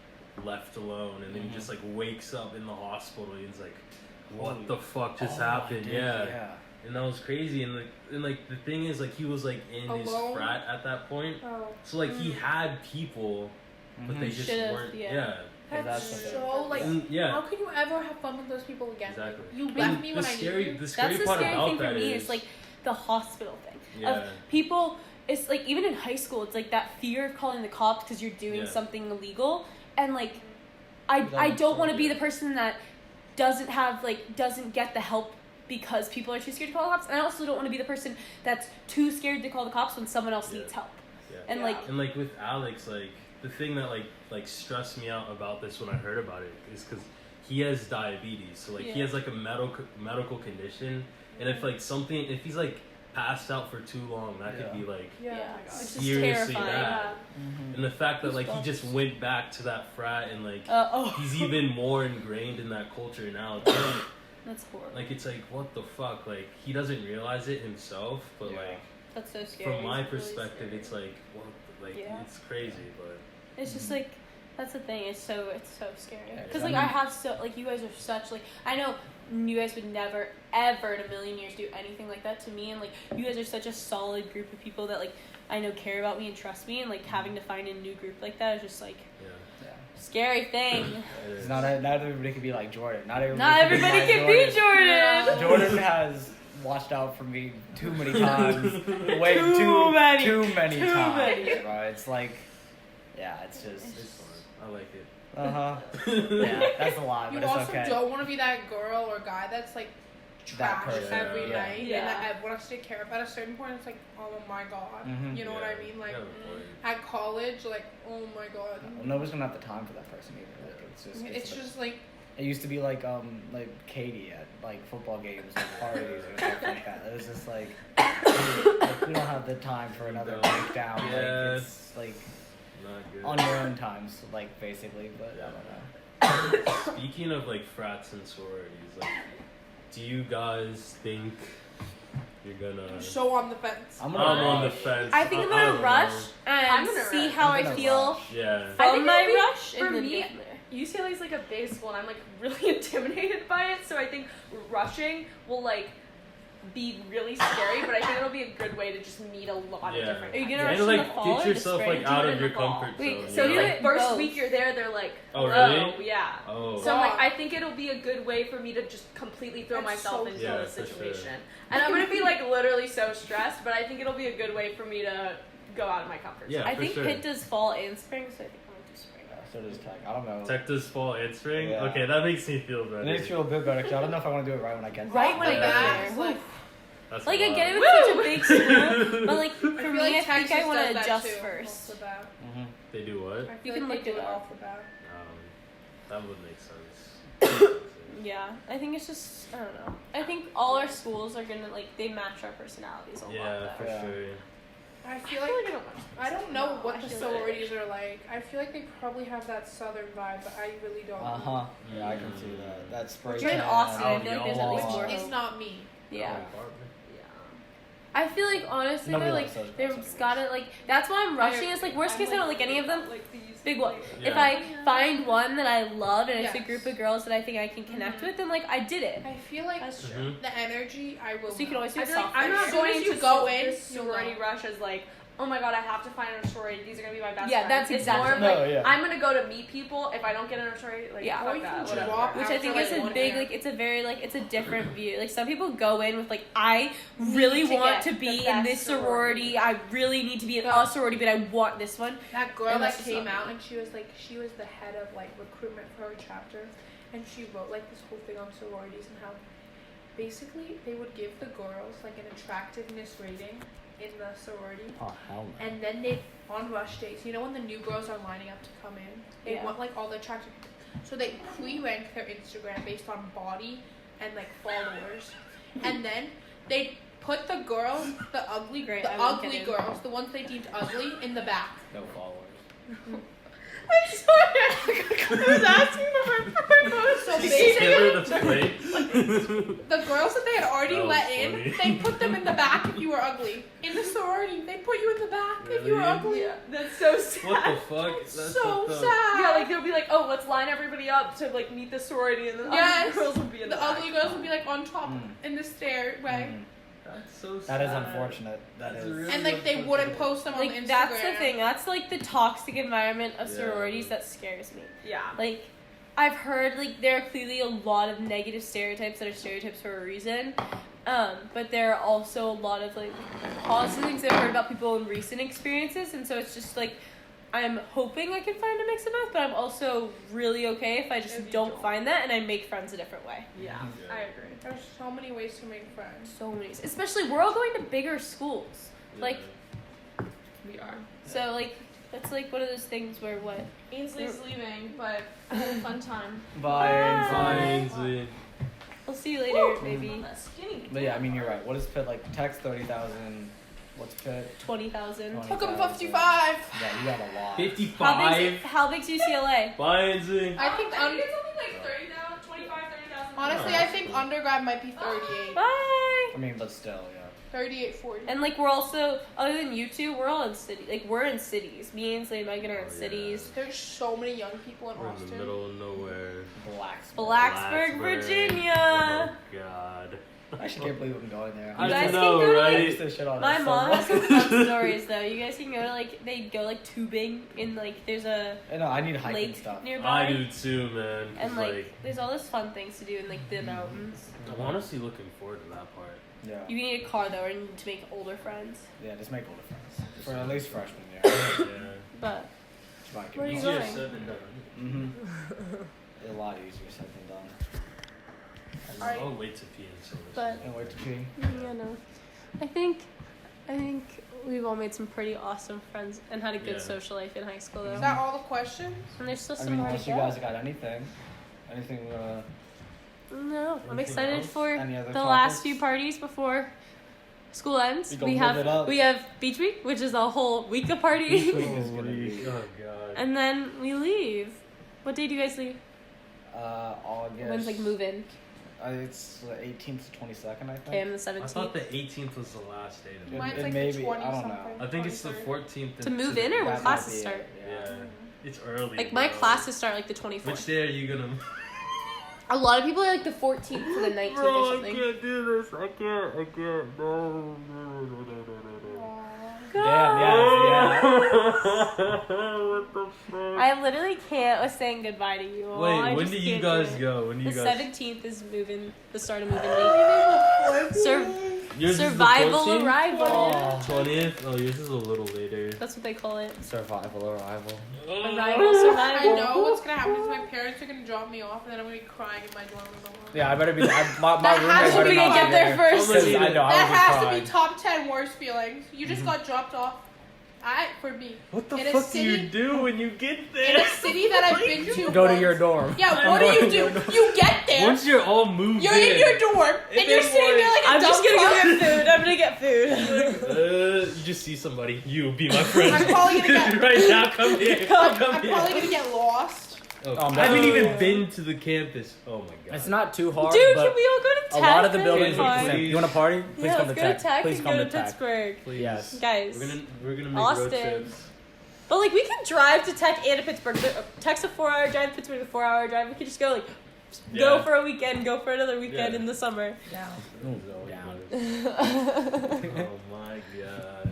left alone, and then he just like wakes up in the hospital. And he's like, "What the fuck just happened?" Yeah. And that was crazy. And like the thing is, like he was like in his Alone? frat at that point, Oh. so like he had people, but they just Should've, weren't. yeah. That's That's the so like. And, yeah. How can you ever have fun with those people again? Exactly. You And left me when the I scary, needed you. The scary That's the part scary about thing for that me is is like the hospital thing. yeah. Of people, it's like even in high school, it's like that fear of calling the cops because you're doing Yeah. something illegal, and like I don't want to be the person that doesn't get the help because people are too scared to call the cops, and I also don't want to be the person that's too scared to call the cops when someone else Yeah. needs help. Yeah. And Yeah. And like with Alex, like the thing that like stressed me out about this when I heard about it is because he has diabetes, so like he Yeah. has like a medical condition, and if he's like passed out for too long, that could be like Yeah. It's just seriously terrifying. bad. And the fact that like he Goosebumps. just went back to that frat and like Oh, he's even more ingrained in that culture now. It's that's horrible. like it's like what the fuck, like he doesn't realize it himself, but like That's so scary. from my It's really perspective, scary. it's like what, like Yeah. it's crazy, but It's just like that's the thing. It's so scary. Yeah, Because I like mean- I have so like you guys are such like I know you guys would never ever in a million years do anything like that to me, and like you guys are such a solid group of people that like I know care about me and trust me, and like having to find a new group like that is just like yeah. scary thing. It is. Not everybody can be like Jordan. Not everybody, Not everybody like can be Jordan. Jordan has watched out for me too many times. Way Too too many. many Too times, many. bro. It's like, yeah, it's just. It's fun. I like it. Yeah, that's a lot, You but it's also okay. don't want to be that girl or guy that's like That trash person, every yeah. night Yeah. and that everyone has to take care of. At a certain point, it's like, oh my god, Mhm. you know what I mean? Like Yeah, boy. at college, like oh my god, Well, nobody's gonna have the time for that person either. Like, it's just. just like It used to be like Katie at like football games or parties or stuff like that. It was just like we don't have the time for another No. breakdown. Yeah. Like it's like Not good. on your own times, like basically. But I don't know. Speaking of like frats and sororities, like, do you guys think you're gonna? so on the fence. I'm I'm on the rush. fence. I think I'm I gonna don't rush know. I'm and gonna see rush. how I'm I gonna feel rush. Yeah. I from think my it'd be- rush for and then me, go from there. UCLA is like a big school, and I'm like really intimidated by it. So I think rushing will like be really scary, but I think it'll be a good way to just meet a lot of different. Are you kinds gonna of rush and in the fall get or yourself the spring? like out Do it of in your the fall. comfort Wait, zone. so you do know? it like first both. week you're there, they're like, Oh, hello, really? yeah. Oh. So I'm like, I think it'll be a good way for me to just completely throw That's myself so into Yeah, this for situation. sure. And I'm gonna be like literally so stressed, but I think it'll be a good way for me to go out of my comfort zone. Yeah, I for think sure. Pitt does fall and spring, so I think I'm gonna do spring. So does tech. I don't know. Tech does fall and spring. Yeah. Okay, that makes me feel better. It makes me feel a bit better. 'Cause I don't know if I want to do it right when I get there. Right when I Yeah. get there. Like, That's Like a I lot. get it with such a big school, but like for I feel me, like I think Texas I want does to that adjust too, first. off the bat. Mhm. They do what? I feel You can like look they do it it up. off the bat. That would make sense. Yeah, I think it's just I don't know. I think all our schools are gonna like they match our personalities a lot Yeah, for better. Yeah. sure. I feel like I don't know what the sororities are like. I feel like they probably have that southern vibe, but I really don't. Uh huh. Yeah, I can see that. That's spray You're in tan. Austin. I Oh, feel like there's at least y'all more. Which is hope. not me. Yeah. Oh. I feel like honestly Nobody though, likes those like there's girls gotta like that's why I'm rushing. It's like worst case I don't like any of them. Big one. If I find one that I love and it's a Yes. group of girls that I think I can connect with, then like I did it. I feel like That's true. Mhm. the energy I will. So you can know. always do I a feel like soft I'm not As soon going as you to go see in, this you'll sorority know. rush as like, oh my god, I have to find a sorority. These are gonna be my best Yeah, friends. that's It's exactly- more of No, like, yeah. I'm gonna go to meet people. If I don't get in a sorority, like Yeah. fuck Or you that, can whatever. drop Which I think After, is like, a one big, year. like, it's a very, like, it's a different view. Like, some people go in with, like, I really to want get to the be in best this sorority. I really need to be in Yeah. a sorority, but I want this one. That girl And that that's just came not out me. and she was the head of like recruitment for her chapter, and she wrote like this whole thing on sororities and how basically they would give the girls like an attractiveness rating in the sorority, Oh hell no. and then they on rush days, you know, when the new girls are lining up to come in, they Yeah. want like all the attractive, so they pre-rank their Instagram based on body and like followers, and then they put the girls, the ugly, Great, the I won't ugly get in. girls, the ones they deemed ugly, in the back. No followers. I'm sorry. I was asking for my photos. So Give basically, her the plate. the girls that they had already That was let in, funny. they put them in the back if you were ugly. In the sorority, they put you in the back if you were Really? ugly. Yeah, that's so sad. What the fuck? That's So fucked up. sad. Yeah, like they'll be like, oh, let's line everybody up to like meet the sorority, and then the Yes. other girls will be in the the back. ugly girls would be like on top Mm. in the stairway. Mhm. That's so sad. That is unfortunate. That That's is. really And like they wouldn't post them on Like, Instagram. that's the thing. That's, like, the toxic environment of Yeah. sororities that scares me. Yeah. Like, I've heard, like, there are clearly a lot of negative stereotypes that are stereotypes for a reason. But there are also a lot of, like, positive things I've heard about people in recent experiences. And so it's just, like, I'm hoping I can find a mix of both, but I'm also really okay if I just If you don't don't. find that and I make friends a different way. Yeah, Yeah. I agree. There's so many ways to make friends. So many. Especially, we're all going to bigger schools. Like, We are. so, like, that's, like, one of those things where what? Ainsley's leaving, but I had a fun time. Bye. Ainsley. We'll see you later, maybe. Skinny. But yeah, I mean you're right. What is Pitt like? Text 30,000. What's Pitt? 20,000. Twenty. Took them 55. 55. Yeah, you got a lot. 55. How big's UCLA? Bye, Ainsley. I think it's only like 30,000, 25, 30,000. honestly, I think undergrad might be 38. Bye. I mean, but still, yeah. 38, 40. And like we're also, other than you two, we're all in city. Like we're in cities. Me, Ainsley, and Megan are in Oh, yeah. cities. There's so many young people in We're in Austin. the middle of nowhere. Blacksburg, Virginia. Oh, God. I actually can't believe I'm going there. I guys know, can go to, I right? used to shit on My it so mom has much. some fun stories though. You guys can go to like they go like tubing in like there's a I know, I need hiking lake stuff. nearby. I do too, man. 'cause, And like there's all this fun things to do in like the mountains. I'm honestly looking forward to that part. Yeah. You need a car though, or you need to make older friends. Yeah, just make older friends. For at least freshman year. Yeah. But Try to Where are you Easier going? said than done. Mm-hmm. A lot easier said than done. Alright. I'll wait to pee and so But- Can't wait to pee. yeah, no. I think we've all made some pretty awesome friends and had a good Yeah. social life in high school Is though. that all the questions? And there's still I some mean, more to unless you go. guys got anything. Anything, No, I'm Anything excited else? for Any other the last topics? few parties before school ends. You gonna live it up. We have beach week, which is a whole week of partying, Beach week is gonna be, Oh, God. and then we leave. What day do you guys leave? August. When's like move in? It's the 18th to 22nd, I think. Okay, I'm the I 17th. thought the 18th was the last day to move. Mine's it like may the be- 20 I don't know. something. I think it's the 23rd. 14th. To move in or when That classes might be start? it, Yeah. It's early. Like my bro. classes start like the 24th. Which day are you gonna? A lot of people are like the 14th to the 19th or Bro, I something. can't do this. I can't. No. Damn, yeah. What the fuck? I literally can't with saying goodbye to you all. I Wait, when just do you can't guys do it. go? When do you The guys? 17th is the start of moving week. Yours is the Survival 14th? arrival. Oh. 20th? Oh, yours is a little later. That's what they call it. Survival arrival. Arrival, I survival. know what's gonna happen is my parents are gonna drop me off and then I'm gonna be crying in my dorm room alone. Yeah, I better be. My That roommate has to better be not get be there first. Because I know That I has would to be be crying. top 10 worst feelings. You just got dropped off. For me. What the In a fuck do you city- do when you get In there? a city that I've been to. Go to once. your dorm. Yeah, I'm what do going you to do? your dorm. You get there. Once you're all moved You're in your dorm, and you're then sitting there like a I'm dumb just gonna fuck. go get food. I'm gonna get food. You just see somebody. You be my friend. I'm probably gonna get- right now. Come here. Come I'm here. probably gonna get lost. Oh, no. I haven't even been to the campus. Oh my god. It's not too hard, Dude, but can we all go to a Tech? lot of the That'd be buildings are fun. the same. You want to party? Please Yeah, come let's to go Tech. to Tech Please and come go to to Tech. Pittsburgh. Please. Yes. Guys. We're gonna make Austin. road trips. But like we can drive to Tech and to Pittsburgh. Tech's a 4-hour drive, Pittsburgh's a 4-hour drive. We could just go like go Yeah. for a weekend, go for another weekend Yeah. in the summer. Down. Down. Oh my god.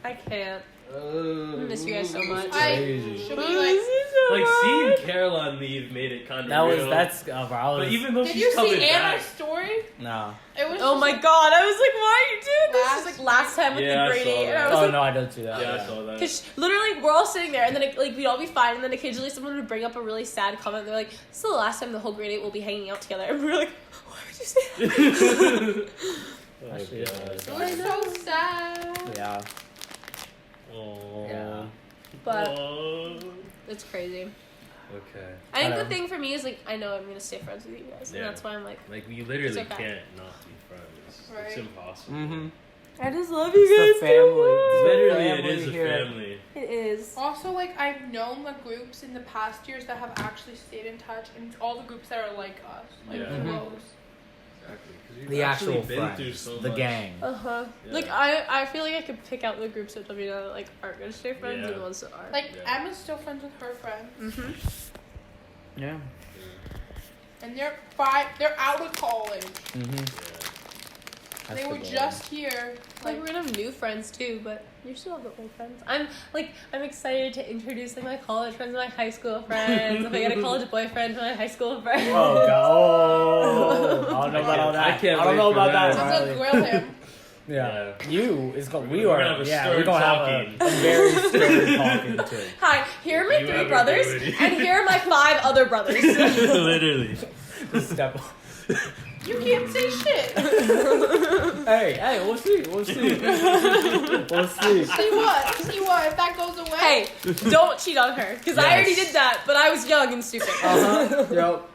I can't. I miss you guys so much. Crazy. Should I we miss you so Like much. seeing Caroline leave made it kind of real. That's But even though Did she's you coming see back. Anna's story? No. It was Oh just my like- god, I was like, why are you doing this? Last It's like last time with Yeah, I the Brady. saw And I that. was Oh like, no, I don't see that. Yeah, I saw that. because literally we're all sitting there and then like we'd all be fine and then occasionally someone would bring up a really sad comment. They're like, this is the last time the whole grade 8 will be hanging out together. And we're like, why would you say that? Oh, Actually, God. It was so sad. Yeah. Aw. Yeah. But Aw. it's crazy. Okay. I think I the know. thing for me is like I know I'm gonna stay friends with you guys, and Yeah. that's why I'm like Like, we literally It's okay. can't not be friends. Right. It's impossible. Mm-hmm. I just love you It's guys the family. so Literally, it Family is a here. family. much. It is. Also, like, I've known the groups in the past years that have actually stayed in touch, and all the groups that are like us, like Yeah. Mhm. close. Exactly. 'Cause we've The actually actual been through friends, so the much. gang. Uh huh. Yeah. Like I feel like I could pick out the groups at W that like aren't gonna stay friends Yeah. and the ones that are. Like, Yeah. Emma's still friends with her friends, Mm-hmm. Yeah. and they're out of college. Mm-hmm. Yeah. They were just here. Like we're gonna have new friends too, but you still have the old friends. I'm excited to introduce like my college friends, my high school friends. If I get a college boyfriend, my high school friends. Oh god. Oh. I don't know about all that. I can't I don't wait know for about that. that. I'm gonna Riley. grill him. Yeah. You is going. We We're are. gonna have a Yeah. stern We're gonna talking. have a very stern talking too. Hi, here are my You 3 ever brothers, do it? and here are my 5 other brothers. Literally. Just step. You can't say shit. Hey, we'll see. We'll see. We'll see. See what? See what? If that goes away. Hey, don't cheat on her, because I already did that, but I was young and stupid. Uh-huh. Yep.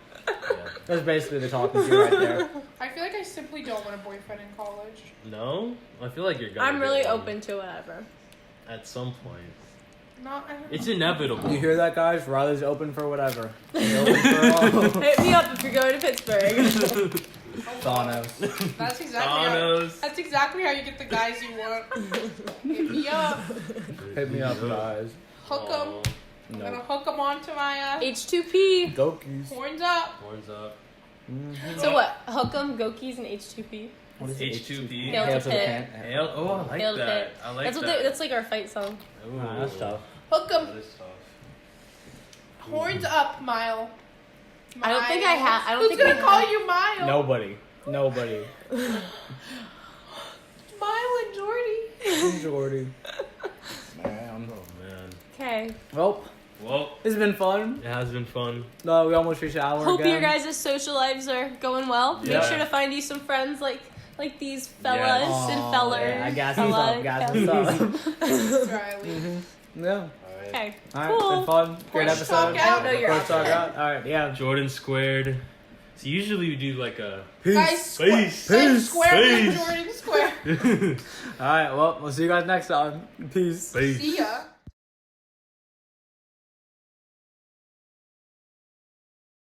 That's basically the talking to right there. I feel like I simply don't want a boyfriend in college. No? I feel like you're gonna I'm get really one open to whatever. at some point. Not. I don't It's know. inevitable. You hear that, guys? Riley's open for whatever. He's open for all. Hit me up if you're going to Pittsburgh. Thanos. That's exactly. How, Thanos. that's exactly how you get the guys you want. Hit me up. Hit me up, guys. Hook them. Aw. I'm gonna No. hook them onto my H2P. Gokies. horns up. Horns up. Mm-hmm. So what? Hook'em, Gokies, and H2P. What is H2P. Hail to Hail to the Pit. pan. Hail. Oh, I like Hail to that. Pit. I like That's what that. that's like our fight song. Ooh. Ah, that's tough. Hook them. That is tough. Horns up, Mile. I don't think I have. I don't Who's think gonna we call have. you Mile? Nobody. Nobody. Mile and Jordy. Jordy. Man. Oh man. Okay. Well, Well, it's been fun. it has been fun. No, we almost reached an hour Hope again. your guys' social lives are going well. Yeah. Make sure to find you some friends like these fellas Yes. and Aw, fellers. yeah, I got Fella- some. Got some. Riley. Mm-hmm. Yeah. Alright. Okay. All right. Cool. Been fun. Great Porch episode. talk out. I don't know your Porch talk outfit. out. All right. Yeah. Jordan squared. So usually we do like a. Guys, Peace. Guys, square Peace. with Jordan Square. All right. Well, we'll see you guys next time. Peace. Peace. See ya.